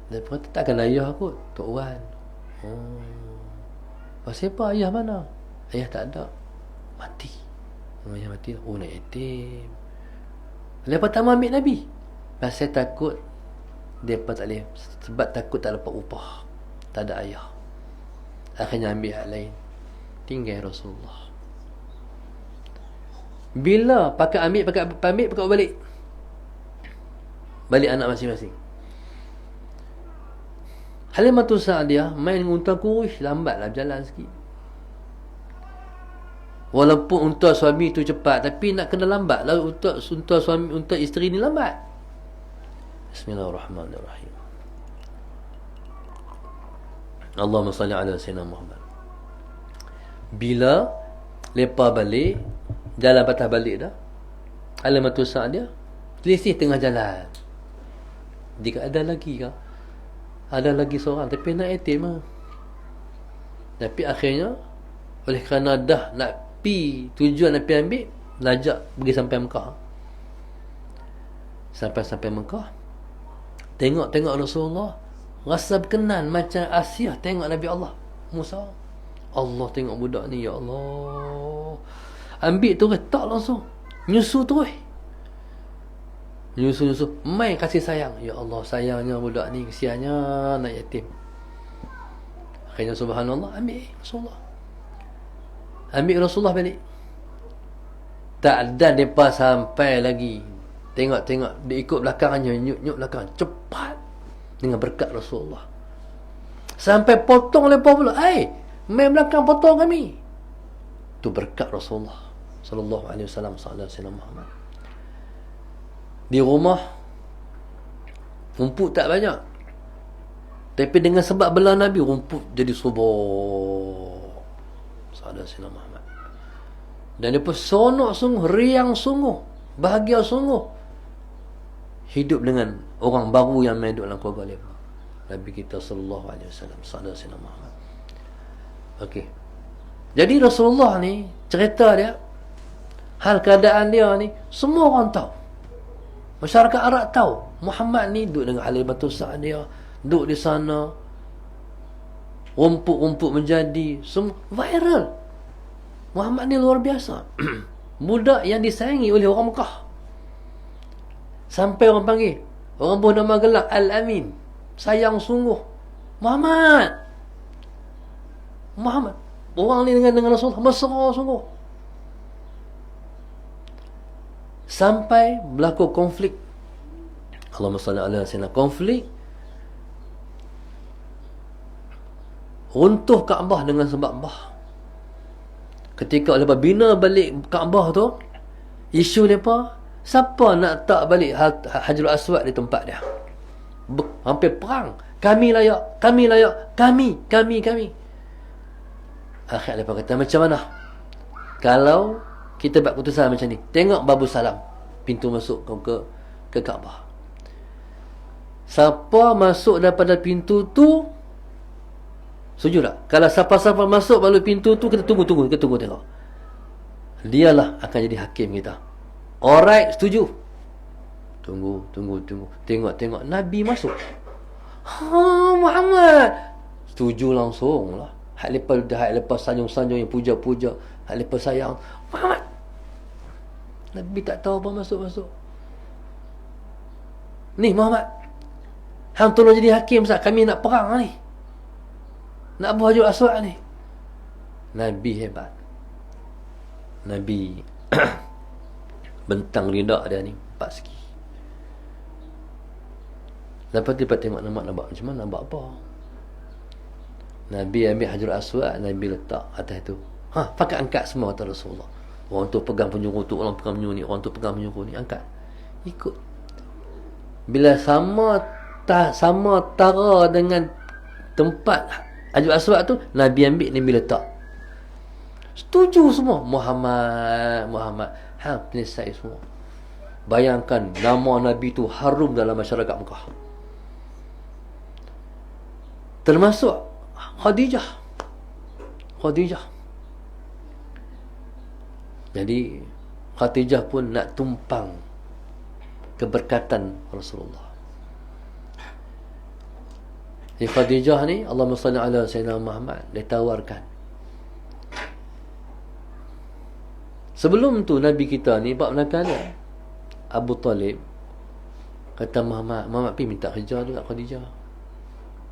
Dia kata takkan ayah kot, Tok Wan. Pasal apa? Ayah mana? Ayah tak ada, mati. Ayah mati. Oh, nak yatim. Lepas tak ambil Nabi, pasal takut mereka tak boleh, sebab takut tak dapat upah, tak ada ayah. Akhirnya ambil hak lain, tinggal Rasulullah. Bila pakai ambil balik anak masing-masing. Halimatus Sa'diyah main dengan unta kurus, lambatlah berjalan sikit. Walaupun unta suami tu cepat, tapi nak kena lambat lah unta suami, unta isteri ni lambat. Bismillahirrahmanirrahim. Allahumma salli ala Sayyidina Muhammad. Bila lepas balik, jalan patah balik dah, Halimatus Sa'diyah selisih tengah jalan. Jika ada lagi ke? Ada lagi seorang, tapi nak yatim lah. Tapi akhirnya, oleh kerana dah nak pi tujuan nak pi ambil, lajak pergi sampai Mekah. Sampai Mekah, tengok Rasulullah, rasa berkenan macam Asia tengok Nabi Allah Musa. Allah tengok budak ni, ya Allah, ambil terus, tak langsung nyusu terus, nyusu main kasih sayang. Ya Allah, sayangnya budak ni, kesiannya anak yatim. Akhirnya subhanallah, ambil Rasulullah balik. Tak ada mereka sampai lagi, tengok dia ikut belakangnya, nyuk belakang cepat dengan berkat Rasulullah, sampai potong mereka pula. Main belakang potong kami. Tu berkat Rasulullah sallallahu alaihi wasallam, sallallahu Muhammad. Di rumah rumput tak banyak, tapi dengan sebab belah Nabi, rumput jadi subur, sallallahu Muhammad. Dan dia pun sonok sungguh, riang sungguh, bahagia sungguh, hidup dengan orang baru yang main duduk dalam keluarga dia, Nabi kita sallallahu alaihi wasallam, sallallahu Muhammad. Okey. Jadi Rasulullah ni, cerita dia, hal keadaan dia ni, semua orang tahu. Masyarakat Arab tahu Muhammad ni duduk dengan ahli batu Sa'diyah, duduk di sana, rumput-rumput menjadi semua viral. Muhammad ni luar biasa. Budak yang disayangi oleh orang Mekah. Sampai orang panggil, orang buah nama gelak Al-Amin, sayang sungguh Muhammad. Orang ni dengan Rasulullah mesra sungguh. Sampai berlaku konflik. Allahumma salli ala sayyidina, konflik, runtuh Kaabah dengan sebab bah. Ketika mereka bina balik Kaabah tu, isu mereka, siapa nak tak balik Hajarul Aswad di tempat dia. Hampir perang. Kami layak. Akhirnya mereka kata, macam mana kalau kita buat keputusan macam ni? Tengok Babu Salam, pintu masuk ke Kaabah. Siapa masuk daripada pintu tu, setuju tak? Kalau siapa-siapa masuk melalui pintu tu, kita tunggu tengok. Dialah akan jadi hakim kita. Alright, setuju. Tunggu. Tengok Nabi masuk. Muhammad. Setuju langsung lah. Hak lepas sanjung-sanjung yang puja-puja, hak lepas sayang Muhammad. Nabi tak tahu apa masuk. Ni Muhammad, hang tolong jadi hakim sat, kami nak perang ni. Nak buat Hajarul Aswad ni. Nabi hebat. Nabi bentang lidah dia ni 4 segi. Lepas dia tengok nampak macam mana, nampak apa. Nabi ambil Hajarul Aswad, Nabi letak atas tu. Pakai angkat semua kata Rasulullah. Orang tu pegang penjuru tu, orang pegang penjuru ni, orang tu pegang penjuru ni, angkat. Ikut. Bila sama tara dengan tempat Hajarul Aswad tu, Nabi ambil, Nabi letak. Setuju semua. Muhammad. Selesai semua. Bayangkan nama Nabi tu harum dalam masyarakat Mekah. Termasuk Khadijah. Jadi Khadijah pun nak tumpang keberkatan Rasulullah. Jadi Khadijah ni, Allahumma salli ala sayyidina Muhammad, dia tawarkan. Sebelum tu Nabi kita ni, bab nakala Abu Talib kata Muhammad pergi minta kerja tu kat Khadijah.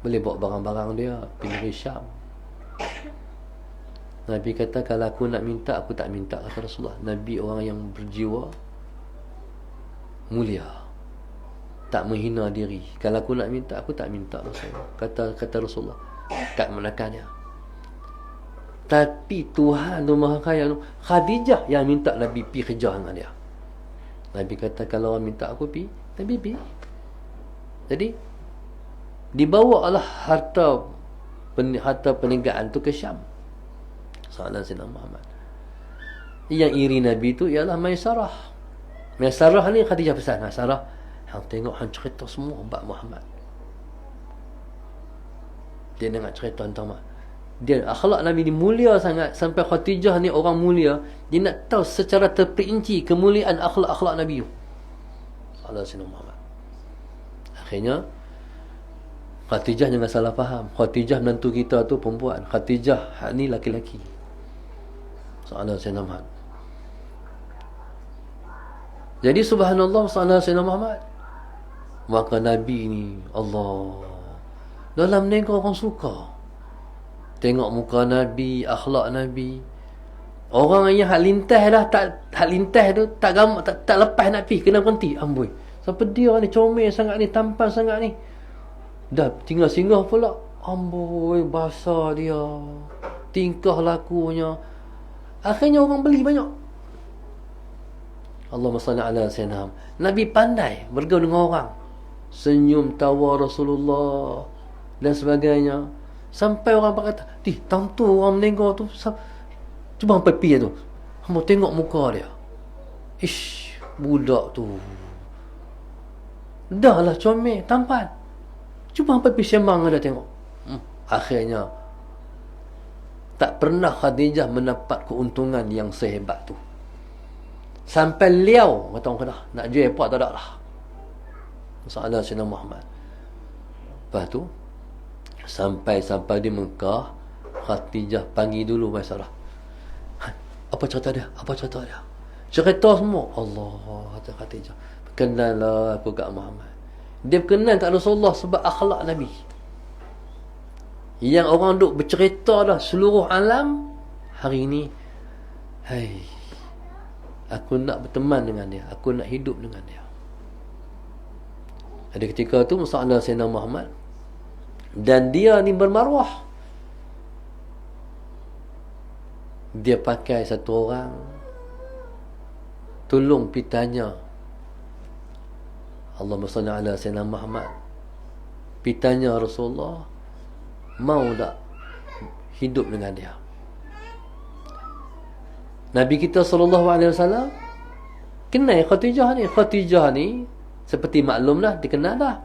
Boleh bawa barang-barang dia pergi Syam. Nabi kata, kalau aku nak minta, aku tak minta, kata Rasulullah. Nabi orang yang berjiwa mulia, tak menghina diri. Kalau aku nak minta, aku tak minta, Rasulullah. Kata Rasulullah kat menakannya. Tapi Tuhan tu Maha Kaya tu, Khadijah yang minta Nabi pergi kerja dengan dia. Nabi kata, kalau orang minta aku pergi, Nabi pergi. Jadi dibawalah harta perniagaan tu ke Syam. Sallallahu alaihi Muhammad. Yang iri Nabi tu ialah Maisarah. Maisarah ni Khadijah pesan, Maisarah, hang tengok, hang cerita semua bab Muhammad. Dia dengar cerita tentang dia, akhlak Nabi ni mulia sangat, sampai Khadijah ni orang mulia, dia nak tahu secara terperinci kemuliaan akhlak-akhlak Nabi tu. Soalan Sayyidina Muhammad. Akhirnya Khadijah jangan salah faham. Khadijah menantu kita tu perempuan, Khadijah hak ni laki-laki. Soalan Sayyidina Muhammad. Jadi subhanallah, soalan Sayyidina Muhammad. Maka Nabi ni, Allah, dalam negara orang suka tengok muka Nabi, akhlak Nabi. Orang yang hak lintas dah, hak lintas tu tak lepas nak pergi, kena berhenti. Amboi, siapa dia ni, comel sangat ni, tampan sangat ni. Dah tinggal singgah pula. Amboi, bahasa dia, tingkah lakunya. Akhirnya orang beli banyak. Allahumma salli ala sayyidina. Nabi pandai bergaul dengan orang. Senyum tawa Rasulullah dan sebagainya. Sampai orang berkata, tentu orang menengok tu. Cuba sampai pergi tu, hamba tengok muka dia. Ish, budak tu dah lah comel, tampan. Cuba sampai pergi sembang dia tengok. Akhirnya tak pernah Khadijah mendapat keuntungan yang sehebat tu. Sampai liau, kata orang kena nak jual apa tak ada lah. Masalah Sayyidina Muhammad. Lepas tu sampai di Mekah, Khadijah panggil dulu Maisarah. Apa cerita dia? Apa cerita dia? Cerita semua. Allah, kata Khadijah, kenal lah aku kat Muhammad. Dia kenal kat Rasulullah sebab akhlak Nabi. Yang orang duk bercerita dah seluruh alam hari ini, hai, aku nak berteman dengan dia, aku nak hidup dengan dia. Ada ketika tu masalah Sayyidina Muhammad, dan dia ni bermaruah. Dia pakai satu orang tolong pergi tanya, Allahumma salli ala Sayyidina Muhammad, pergi tanya Rasulullah mau tak hidup dengan dia. Nabi kita SAW kenal Khadijah ni. Khadijah ni seperti maklum dah, dikenal dah.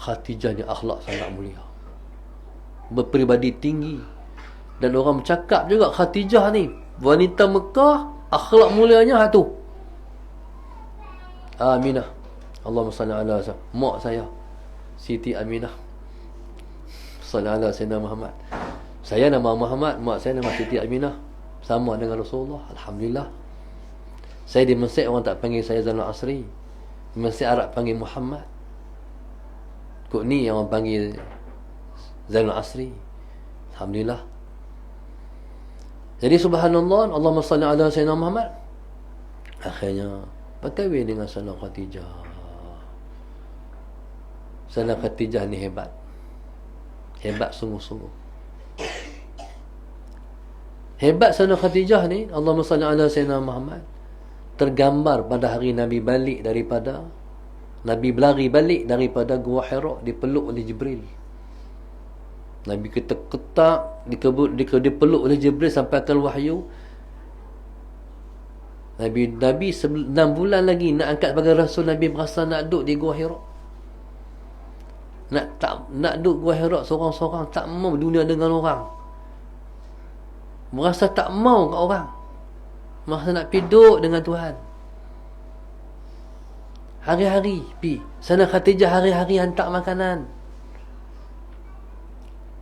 Khadijah ni akhlak sangat mulia, berperibadi tinggi. Dan orang bercakap juga Khadijah ni wanita Mekah, akhlak mulianya tu. Aminah, Allahumma salli ala mak saya Siti Aminah, salli ala Sayyidina Muhammad. Saya nama Muhammad, mak saya nama Siti Aminah, sama dengan Rasulullah. Alhamdulillah. Saya di Mesir orang tak panggil saya Zainal Asri, di Mesir Arab panggil Muhammad. Kok ni orang panggil Zainal Asri. Alhamdulillah. Jadi subhanallah, Allahumma salli ala Sayyidina Muhammad. Akhirnya berkahwin dengan Sayyidina Khadijah. Sayyidina Khadijah ni hebat. Hebat sungguh-sungguh. Hebat Sayyidina Khadijah ni, Allahumma salli ala Sayyidina Muhammad, tergambar pada hari Nabi balik daripada, Nabi berlari balik daripada Gua Hira, dipeluk oleh Jibril. Nabi ketak-ketak, dipeluk oleh Jibril sampai ke wahyu. Nabi 6 bulan lagi nak angkat sebagai Rasul. Nabi berasa nak duduk di Gua Hira. Nak duduk Gua Hira seorang-seorang, tak mau dunia dengan orang. Merasa tak mau kat orang. Merasa nak pergi duduk dengan Tuhan. Hari-hari pergi. Sana Khadijah hari-hari hantar makanan.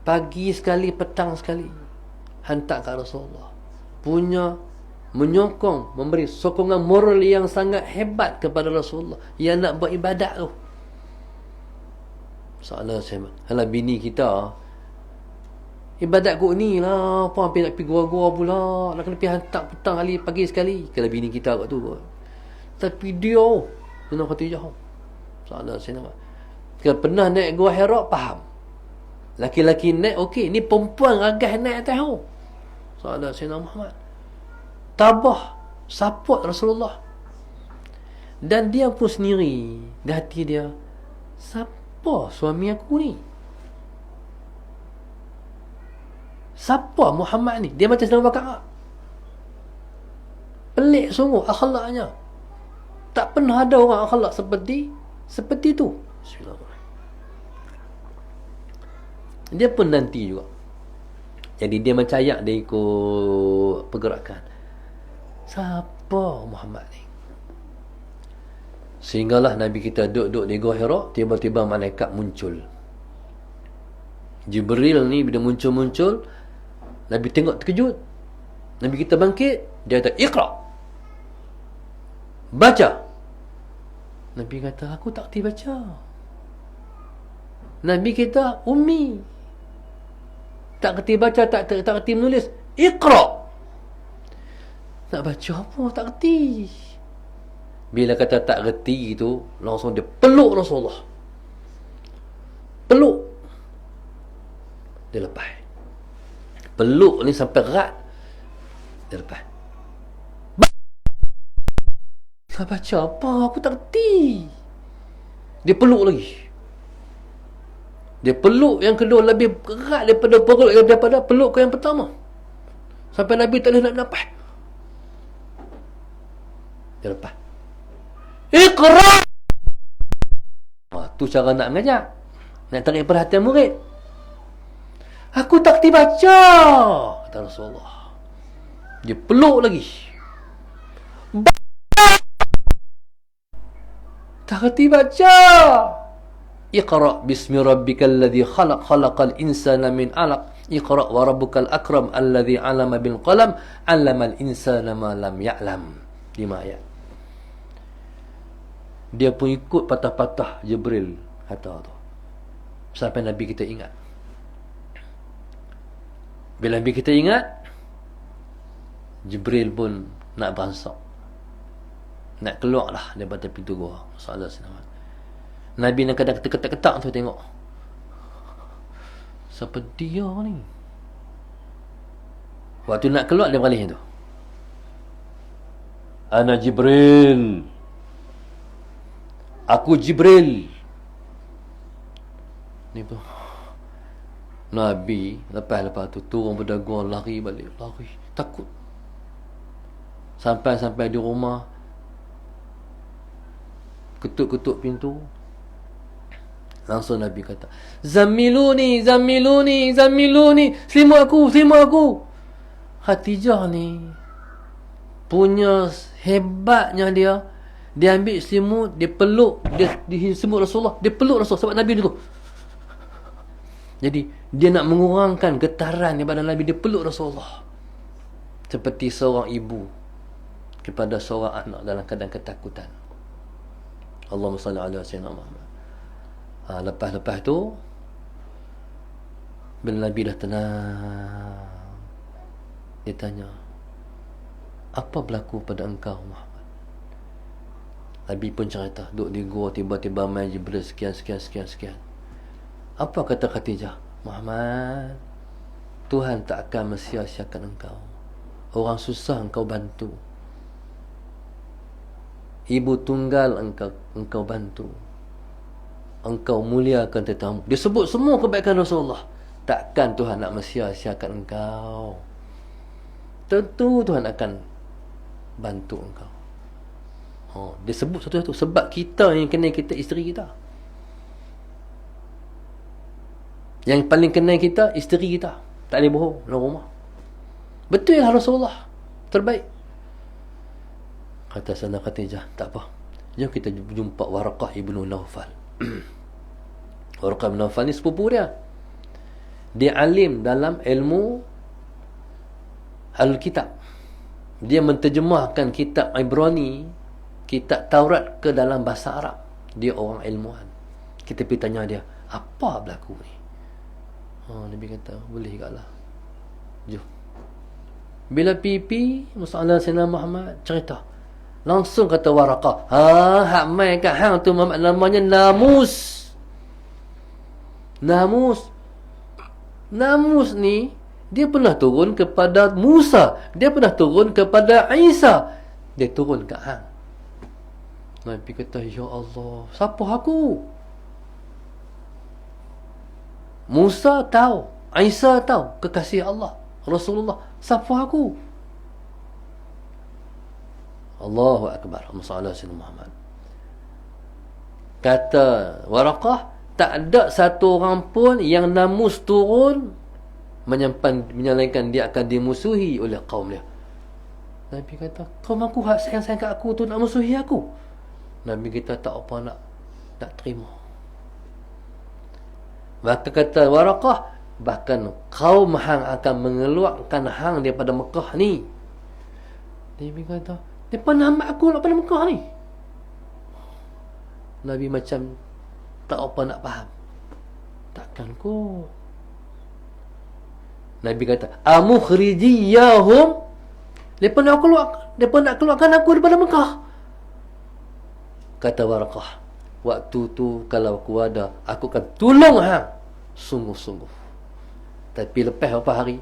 Pagi sekali, petang sekali, hantar kat Rasulullah. Punya menyokong, memberi sokongan moral yang sangat hebat kepada Rasulullah yang nak buat ibadat tu. Soalan saya, halah bini kita ibadat kot ni lah, apa hampir nak pergi gua-gua pula, nak kena pergi hantar petang kali, pagi sekali. Kalau bini kita kat tu kot. Tapi dia Sayyidina Khadijah, soalan saya nak, kalau pernah naik Gua Hira, faham. Laki-laki naik okey, ni perempuan ragas naik atas tu. Soalan Sayyidina Muhammad, tabah support Rasulullah. Dan dia pun sendiri di hati dia, siapa suami aku ni? Siapa Muhammad ni? Dia macam Sayyidina Bakar. Pelik sungguh akhlaknya. Tak pernah ada orang akhlak seperti tu. Bismillahirrahmanirrahim. Dia pun nanti juga. Jadi dia mencayak, dia ikut pergerakan. Siapa Muhammad ni? Sehinggalah Nabi kita duduk di Gua Hira, tiba-tiba malaikat muncul. Jibril ni bila muncul-muncul, Nabi tengok terkejut. Nabi kita bangkit, dia kata, "Iqra." Baca. Nabi kata, "Aku tak kerti baca." Nabi kita ummi, tak kerti baca, tak kerti menulis. "Iqra." Nak baca apa? Tak kerti. Bila kata tak kerti tu, langsung dia peluk Rasulullah. Peluk. Dia lepas. Peluk ni sampai erat. Dia lepas. Nak baca apa? Aku tak kerti. Dia peluk lagi. Dia peluk yang kedua lebih erat daripada peluk yang pertama. Sampai Nabi tak boleh nak nafas. Dia lepas. Iqra. Tu cara nak mengajar. Nak tarik perhatian murid. Aku tak kerti baca, kata Rasulullah. Dia peluk lagi. Tak kerti baca. Iqra bismi rabbikal ladzi khalaq, khalaqal insana min 'alaq. Iqra wa rabbukal akram alladzi 'allama bil qalam, 'allamal insana ma lam ya'lam. 5 ayat. Dia pun ikut patah-patah Jibril kata tu. Sampai Nabi kita ingat. Bila Nabi kita ingat, Jibril pun nak bangsak. Nak keluar lah daripada pintu gua. Sallallahu alaihi wasallam. Nabi nak kadang ketak-ketak tu tengok. Siapa dia ni? Waktu nak keluar dia beralih tu. Ana Jibril. Aku Jibril. Ni pun Nabi lepas tu turun pada gua, lari balik, lari, takut. Sampai di rumah, ketuk-ketuk pintu. Langsung Nabi kata, "Zammiluni, zammiluni, zammiluni, selimut aku." Khadijah ni punya hebatnya dia ambil selimut, dia peluk, dia selimut Rasulullah, dia peluk Rasulullah sebab Nabi dulu. Jadi dia nak mengurangkan getaran daripada Nabi, dia peluk Rasulullah. Seperti seorang ibu kepada seorang anak dalam keadaan ketakutan. Allahumma salli ala sayyidina Muhammad. Lepas tu bila Nabi dah tenang, dia tanya, "Apa berlaku pada engkau Muhammad?" Nabi pun cerita, duduk di gua, tiba-tiba main Jibril sekian. Apa kata Khadijah? "Muhammad, Tuhan tak akan mensia-siakan engkau. Orang susah engkau bantu. Ibu tunggal engkau bantu. Engkau muliakan tetamu." Dia sebut semua kebaikan Rasulullah. Takkan Tuhan nak mensia-siakan engkau. Tentu Tuhan akan bantu engkau. Dia sebut satu-satu. Sebab kita yang kenal kita, isteri kita. Yang paling kenal kita, isteri kita. Tak boleh bohong dalam rumah. Betul lah Rasulullah terbaik. Kata sana Khadijah, "Tak apa, jom kita jumpa Waraqah ibnu Naufal." Waraqah ibn Naufal ni sepupu dia. Dia alim dalam ilmu Al-Kitab. Dia menterjemahkan kitab Ibrani, kitab Taurat ke dalam bahasa Arab. Dia orang ilmuwan. Kita pergi tanya dia, "Apa berlaku ni?" Nabi kata, "Boleh juga lah. Jom." Bila pipi masalah Sayyidina Muhammad cerita, langsung kata Waraqah, hak mai kat hang tu Muhammad namanya Namus. Namus ni dia pernah turun kepada Musa, dia pernah turun kepada Isa, dia turun kat hang. Nabi kata, "Ya Allah, siapa aku?" Musa tahu, Isa tahu, kekasih Allah, Rasulullah. Siapa aku? Allahu Akbar. Masalah Sayyidina Muhammad. Kata Waraqah, tak ada satu orang pun yang Namus turun menyalahkan dia akan dimusuhi oleh kaum dia. Nabi kata, "Kaum aku hak sayang-sayang kat aku tu nak musuhi aku?" Nabi kita tak apa nak terima. Maka kata Waraqah, bahkan kaum hang akan mengeluarkan hang daripada Mekah ni. Nabi kata, depa nak ambil aku daripada Mekah ni. Nabi macam tak apa nak faham. Takkan kot. Nabi kata, amukhrijiyahum, depa nak keluarkan aku daripada Mekah. Kata Waraqah, waktu tu kalau aku ada, aku akan tolong hang sungguh-sungguh. Tapi lepas beberapa hari,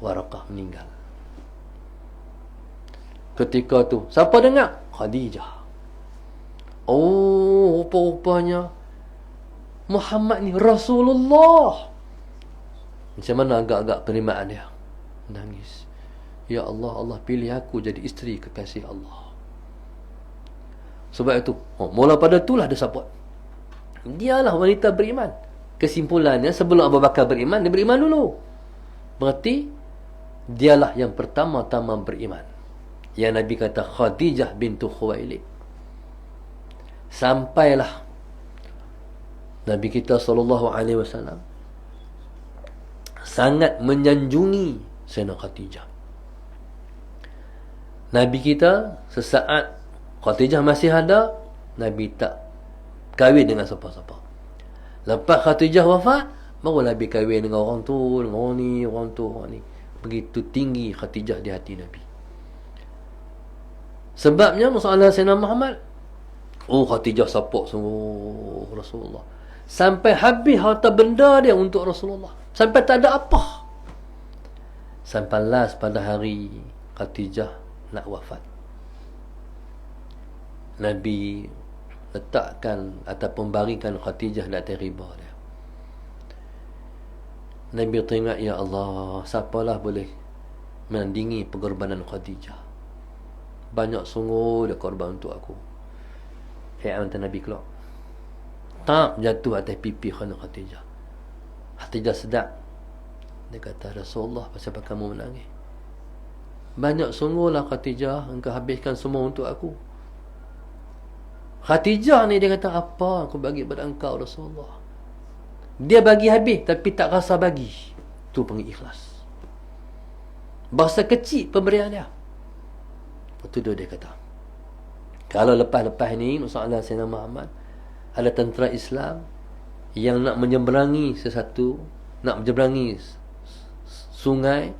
Waraqah meninggal. Ketika tu, siapa dengar? Khadijah. Oh, rupa-rupanya Muhammad ni Rasulullah. Macam mana agak-agak penerimaan dia? Nangis. Ya Allah, Allah pilih aku jadi isteri kekasih Allah. Sebab itu, mula pada itulah dia support. Dialah wanita beriman. Kesimpulannya, sebelum Abu Bakar beriman, dia beriman dulu. Berarti dialah yang pertama-tama beriman. Yang Nabi kata Khadijah bintu Khuwailid. Sampailah Nabi kita SAW sangat menyanjungi Sayyidina Khadijah. Nabi kita sesaat Khadijah masih ada, Nabi tak kahwin dengan siapa-siapa. Lepas Khadijah wafat, baru Nabi kahwin dengan orang tu, dengan orang ni, orang tu, orang ni. Begitu tinggi Khadijah di hati Nabi. Sebabnya masalah Sayyidina Muhammad, Khadijah support semua Rasulullah. Sampai habis harta benda dia untuk Rasulullah. Sampai tak ada apa. Sampai last pada hari Khadijah nak wafat, Nabi letakkan ataupun baringkan Khadijah di atas riba dia. Nabi teringat, ya Allah, siapalah boleh menandingi pengorbanan Khadijah. Banyak sungguh dia korban untuk aku. Ayat Nabi keluar, tak jatuh atas pipi Khadijah. Khadijah sedap. Dia kata, Rasulullah, pasal apa kamu menangis? Banyak sungguhlah Khadijah, engkau habiskan semua untuk aku. Khadijah ni dia kata, apa aku bagi pada engkau Rasulullah? Dia bagi habis tapi tak rasa bagi. Tu panggil ikhlas. Bahasa kecil pemberian dia. Lepas tu dia kata, kalau lepas-lepas ni masalah Sayyidina Muhammad, ada tentera Islam yang nak menyeberangi sesuatu, nak menyeberangi sungai,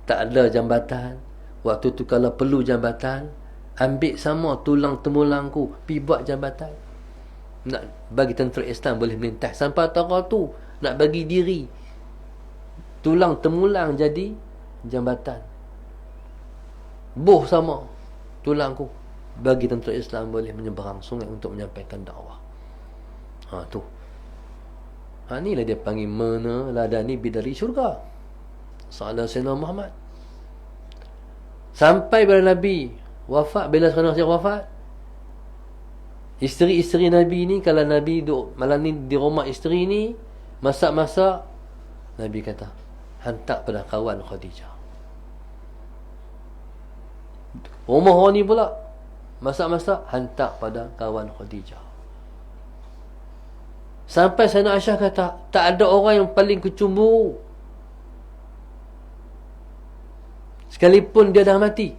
tak ada jambatan. Waktu tu kalau perlu jambatan, ambil sama tulang temulangku, pergi buat jambatan. Nak bagi tentera Islam boleh melintas. Sampai tara tu nak bagi diri, tulang temulang jadi jambatan. Boh sama tulangku, bagi tentera Islam boleh menyeberang sungai untuk menyampaikan dakwah. Tu. Inilah dia panggil meneladani bidari syurga. Salah Sayyidina Muhammad. Sampai bila Nabi wafat, bila Sayyidina wafat, isteri-isteri Nabi ni, kalau Nabi duduk malam ni di rumah isteri ni, masak-masak, Nabi kata, hantar pada kawan Khadijah. Rumah orang ni pula, masak-masak, hantar pada kawan Khadijah. Sampai Sayyidina Aisyah kata, tak ada orang yang paling kecemburu, sekalipun dia dah mati,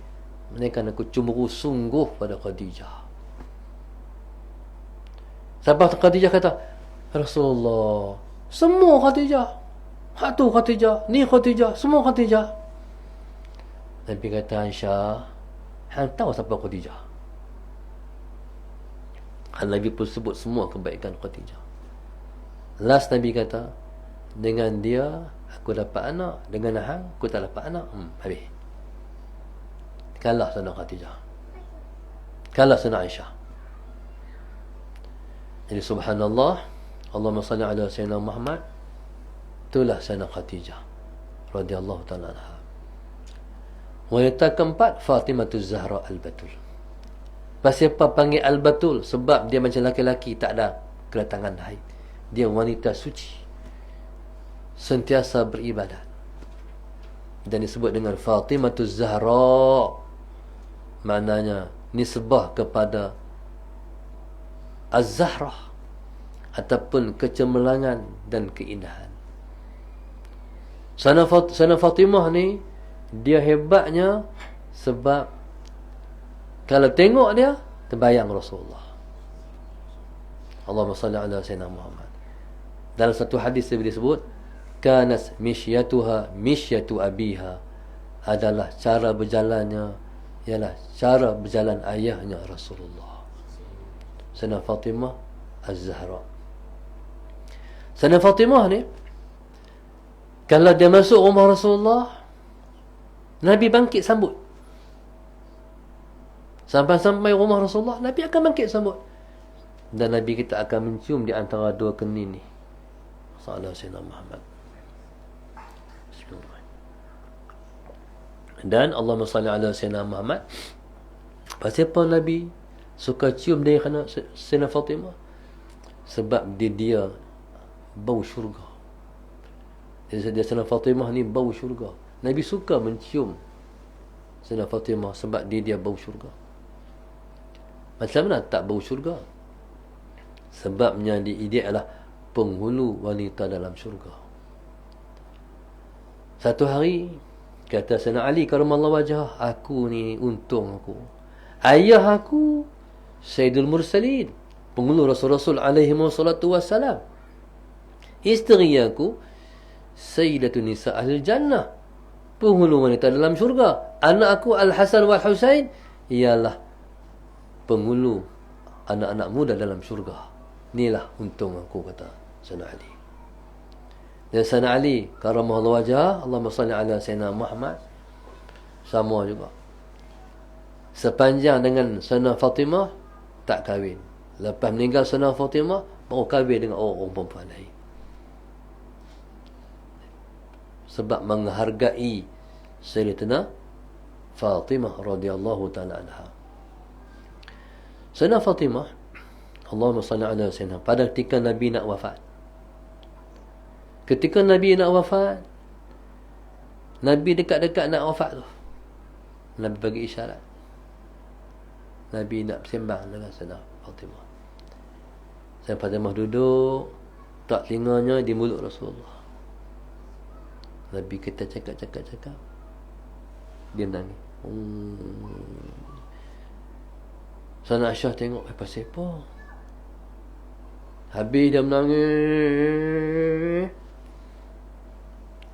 mereka nak kecemburu sungguh pada Khadijah. Sampai Khadijah kata, Rasulullah, semua Khadijah, hak tu Khadijah, ni Khadijah, semua Khadijah. Nabi kata, Aisyah, hang tahu siapa Khadijah? Nabi pun sebut semua kebaikan Khadijah. Last Nabi kata, dengan dia aku dapat anak, dengan hang aku tak dapat anak. Habis. Kalah sana Khadijah, kalah sana Aisyah. Jadi subhanallah, Allahumma salli ala Sayyidina Muhammad. Itulah Sayyidina Khadijah radhiyallahu ta'ala anha. Wanita keempat, Fatimah Zahra Al-Batul. Pasal apa panggil Al-Batul? Sebab dia macam laki-laki, tak ada kedatangan haid. Dia wanita suci, sentiasa beribadat, dan disebut dengan Fatimah Zahra. Maknanya nisbah kepada Az-Zahrah ataupun kecemerlangan dan keindahan. Sana Fatimah ni dia hebatnya sebab kalau tengok dia terbayang Rasulullah. Allahumma salli ala sayyidina Muhammad. Dalam satu hadis disebut kanas mishyatuha mishyatu abiha, adalah cara berjalannya ialah cara berjalan ayahnya Rasulullah. Sana Fatimah Az-Zahra. Sana Fatimah ni kalau dia masuk rumah Rasulullah, Nabi bangkit sambut. Sampai rumah Rasulullah, Nabi akan bangkit sambut. Dan Nabi kita akan mencium di antara dua kening ni. Sallallahu alaihi wasallam Muhammad. Dan Allahumma salli ala sayyidina Muhammad. Pasal apa Nabi suka cium dari kerana Sayyidina Fatimah? Sebab dia bau syurga. Dia Sayyidina Fatimah ni bau syurga. Nabi suka mencium Sayyidina Fatimah sebab dia bau syurga. Macam mana tak bau syurga? Sebabnya dia adalah penghulu wanita dalam syurga. Satu hari kata Sayyidina Ali karamallahu wajhah, aku ni untung aku. Ayah aku Sayyidul Mursalin, penghulu Rasul-Rasul alaihi wassalatu wassalam. Isteri aku Sayyidatun Nisa Ahlul Jannah, penghulu wanita dalam syurga. Anak aku Al-Hasan wal Husain ialah penghulu anak-anak muda dalam syurga. Inilah untung aku, kata Sayyidina Ali. Dan Sayyidina Ali karamallahu wajhah, Allahumma salli ala sayyidina Muhammad, sama juga. Sepanjang dengan Sayyidina Fatimah tak kahwin. Lepas meninggal Sayyidina Fatimah baru kahwin dengan orang perempuan lain. Sebab menghargai Sayyidatina Fatimah radhiyallahu taala anha. Sayyidina Fatimah, Allahumma salli ala sayyidina, pada ketika Nabi nak wafat. Ketika Nabi nak wafat, Nabi dekat-dekat nak wafat tu, Nabi bagi isyarat. Nabi nak bersembang dengan Sayyidina Fatimah. Sayyidina Fatimah duduk, tak telinganya di mulut Rasulullah. Nabi kita cakap. Dia nangis. Sayyidina Aisyah tengok, pasal apa? Habis dia menangis.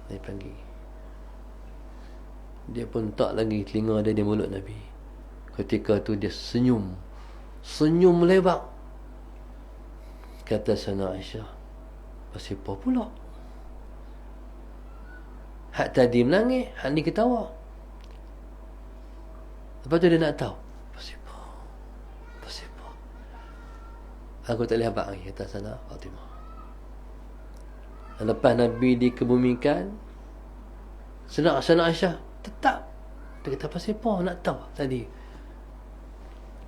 Dia panggil. Dia pun tak lagi telinga dia di mulut Nabi. Ketika tu dia senyum lebar. Kata Sayyidina Aisyah, pasal apa pula? Hak tadi menangis, hak ni ketawa. Lepas tu dia nak tahu, pasal apa? Aku tak boleh habaq lagi, kata Sayyidina Fatimah. Lepas Nabi dikebumikan, Sayyidina Aisyah tetap. Dia kata, pasal apa nak tahu tadi?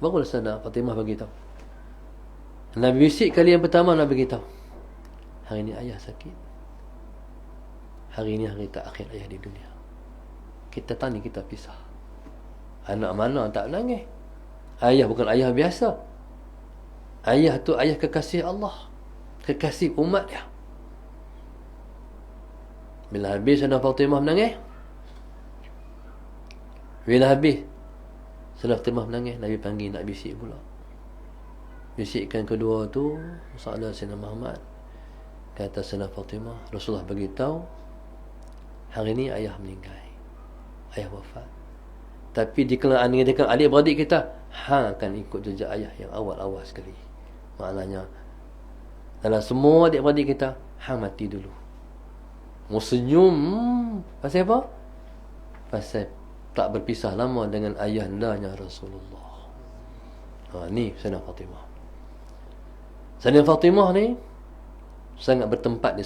Barulah Sayyidina Fatimah bagi tahu. Nabi bisik kali yang pertama, Nabi beritahu, hari ni ayah sakit. Hari ni hari terakhir ayah di dunia. Kita tani, kita pisah. Anak mana tak menangis? Ayah bukan ayah biasa. Ayah tu ayah kekasih Allah, kekasih umat dia. Bila habis Sayyidina Fatimah menangis, Sayyidina Fatimah menangis, Nabi panggil nak bisik pula. Bisikkan kedua tu, Sayyidina Muhammad. Kata Sayyidina Fatimah, Rasulullah beritahu, hari ni ayah meninggal, ayah wafat. Tapi dikelaan dengan adik-beradik kita, hang akan ikut jejak ayah yang awal-awal sekali. Maknanya dalam semua adik-beradik kita, hang mati dulu. Mau senyum, pasal apa? Pasal tak berpisah lama dengan ayahandanya Rasulullah. Ni Sayyidina Fatimah. Sayyidina Fatimah ni sangat bertempat di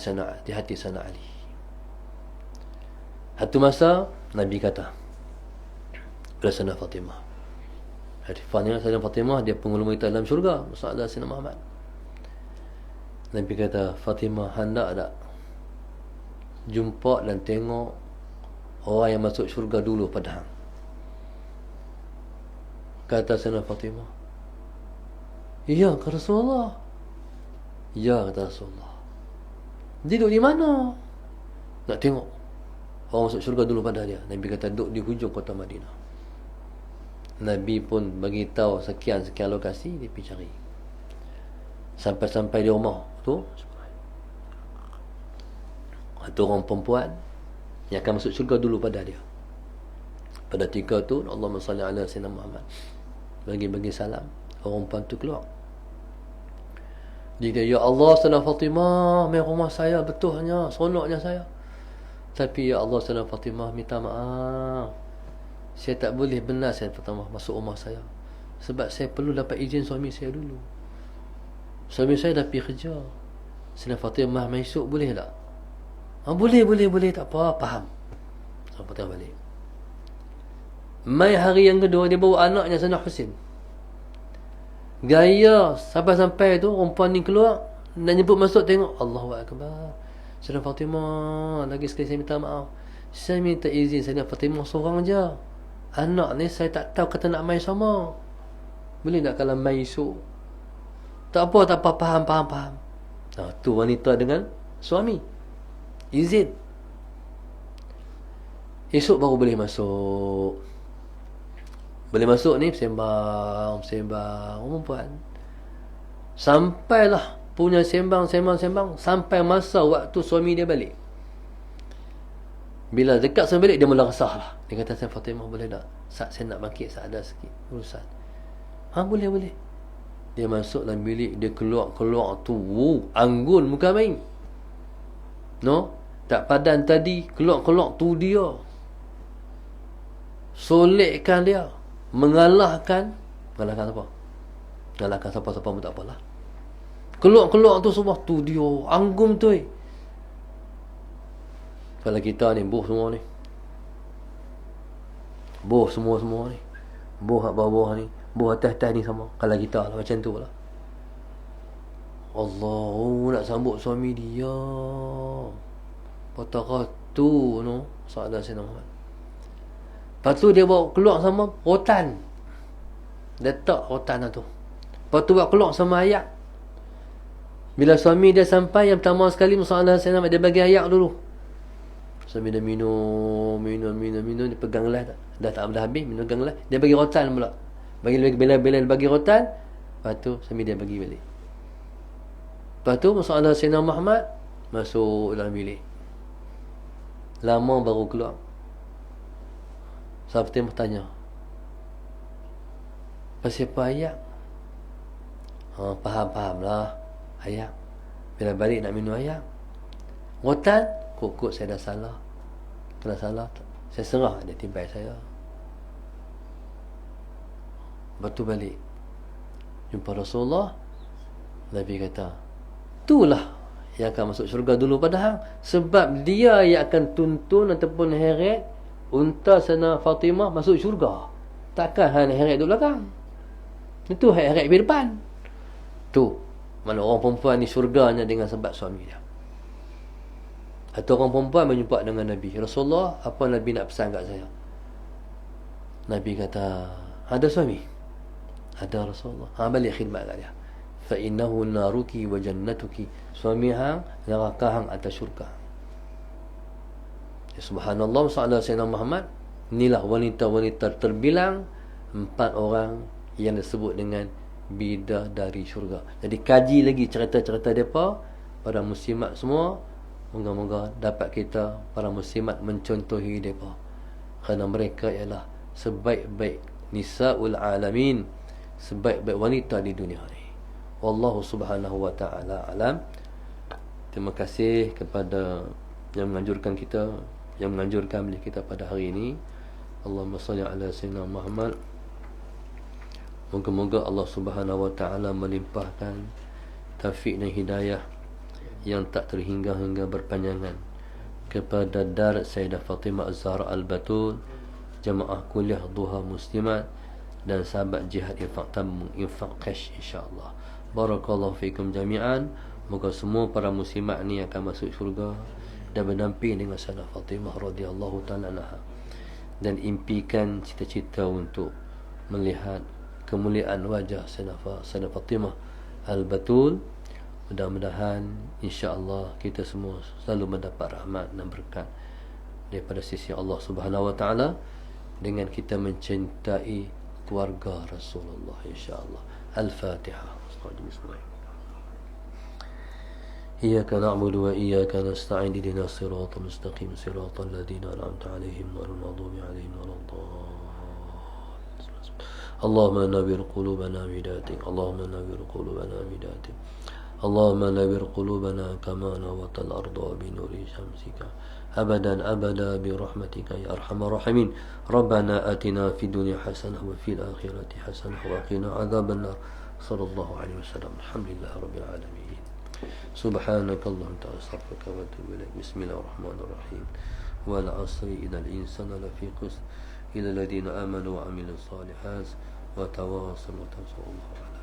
hati Sayyidina Ali. Satu masa Nabi kata kepada Sayyidina Fatimah, Sayyidina Fatimah dia penghulu wanita dalam syurga, Sayyidina Sayyidina Muhammad. Nabi kata, Fatimah, hendak tak jumpa dan tengok orang yang masuk syurga dulu pada hang? Kata Sayyidina Fatimah, Ya, kata Rasulullah. Ya, kata Rasulullah. Dia duduk di mana? Nak tengok orang masuk syurga dulu pada dia. Nabi kata duduk di hujung kota Madinah. Nabi pun bagi tahu sekian-sekian lokasi, dia pergi cari. Sampai-sampai di rumah tu, ada orang perempuan yang akan masuk syurga dulu pada dia. Pada ketika tu, Allahumma salli ala sayyidina Muhammad, bagi salam, orang perempuan tu keluar. Dia kata, ya Allah, salam Fatimah, main rumah saya, betulnya, seronoknya saya. Tapi ya Allah, salam Fatimah, minta maaf, saya tak boleh benar saya Fatimah masuk rumah saya, sebab saya perlu dapat izin suami saya dulu. Suami saya dah pergi kerja. Salam Fatimah main esok boleh tak? Boleh, tak apa, faham. Salam Fatimah balik. Mai hari yang kedua, dia bawa anaknya Sayyidina Husin. Gaya sampai-sampai tu perempuan ni keluar, nak nyebut masuk, tengok Allahu Akbar. Sayyidina Fatimah, lagi sekali saya minta maaf, saya minta izin Sayyidina Fatimah seorang je. Anak ni saya tak tahu kata nak main sama. Boleh tak kalau main esok? Tak apa, faham. Tu wanita dengan suami, izin. Esok baru boleh masuk. Boleh masuk ni sembang perempuan. Sampailah punya sembang sampai masa waktu suami dia balik. Bila dekat suami balik, dia mula resah lah. Dia kata, saya Fatimah boleh tak? Saya nak bangkit, saya ada sikit urusan. Boleh. Dia masuk dalam bilik, dia keluar tu, anggun muka main. No? Tak padan tadi, keluar tu dia. Solekkan dia. Mengalahkan apa? Mengalahkan siapa-siapa pun tak apalah. Keluar tu semua, tu dia, anggun tu. Kalau kita ni, boh semua ni. Boh semua ni. Boh kat bawah ni, boh atas ni sama. Kalau kita lah, macam tu lah. Allah, nak sambut suami dia. Patah tu, no. Sahadah Sayyidina Muhammad. Lepas tu dia bawa keluar sama rotan. Letak rotan tu. Lepas tu bawa keluar sama ayak. Bila suami dia sampai, yang pertama sekali Muhammad SAW, dia bagi ayak dulu. Suami dia minum. Dia pegang gelas. Dah habis, minum gelas. Dia bagi rotan pula. Bila dia bagi rotan, lepas tu suami dia bagi balik. Lepas tu Sayyidina Muhammad masuk dalam bilik. Lama baru keluar. Sahabat dia bertanya, pasal apa ayak? Faham lah ayak. Bila balik nak minum ayak, rotan, kok saya dah salah. Kalau salah, saya serah dia timbai saya. Lepas tu balik jumpa Rasulullah. Nabi kata, itulah yang akan masuk syurga dulu pada hang, sebab dia yang akan tuntun ataupun heret unta Sayyidina Fatimah masuk syurga. Takkan hang heret duduk belakang. Itu heret di depan. Tu mana orang perempuan ni syurganya dengan sebab suami dia. Atau orang perempuan berjumpa dengan Nabi, Rasulullah, apa Nabi nak pesan kat saya? Nabi kata, ada suami? Ada Rasulullah. Balik khidmat kat dia. Fa innahu naruki wa jannatuki. Suami hang neraka hang atas syurga. Subhanallah, sallallahu Sayyidina Muhammad. Inilah wanita-wanita terbilang 4 orang yang disebut dengan bidadari syurga. Jadi kaji lagi cerita-cerita mereka para muslimat semua. Moga-moga dapat kita para muslimat mencontohi mereka, kerana mereka ialah sebaik-baik nisaul alamin, sebaik-baik wanita di dunia ni. Wallahu subhanahu wa ta'ala alam. Terima kasih kepada yang menganjurkan majlis kita pada hari ini. Allahumma salli ala sayyidina Muhammad. Moga-moga Allah Subhanahu wa taala melimpahkan taufik dan hidayah yang tak terhingga-hingga berpanjangan kepada Dar Sayyidah Fatimah Az-Zahra Al-Batul, jemaah kuliah duha muslimat dan sahabat jihad infak tabung, infak cash, insya-Allah. Barakallahu fikum jami'an. Moga semua para muslimat ni akan masuk syurga dan berdamping dengan Sayyidah Fatimah radhiyallahu ta'ala anha, dan impikan cita-cita untuk melihat kemuliaan wajah Sayyidah Fatimah Al-Batul. Mudah-mudahan insya-Allah kita semua selalu mendapat rahmat dan berkat daripada sisi Allah Subhanahu wa taala dengan kita mencintai keluarga Rasulullah insya-Allah. Al-Fatihah. Bismillah. إياك نعبد وإياك نستعين اهدنا الصراط المستقيم صراط الذين أنعمت عليهم غير المغضوب عليهم ولا الضالين. اللهم نور قلوبنا بهدايتك اللهم نور قلوبنا بهدايتك اللهم نور قلوبنا كما نورت الأرض بنور شمسك أبدا أبدا برحمتك يا أرحم الراحمين. ربنا آتنا في الدنيا حسنة وفي الآخرة حسنة وقنا عذاب النار. صلى الله عليه وسلم. الحمد لله رب العالمين. سبحانك اللهم تعالى استغفرك واتوب اليك. بسم الله الرحمن الرحيم. والعصر إن الإنسان لفي خسر إلا الذين آمنوا وعملوا الصالحات وتواصوا الله.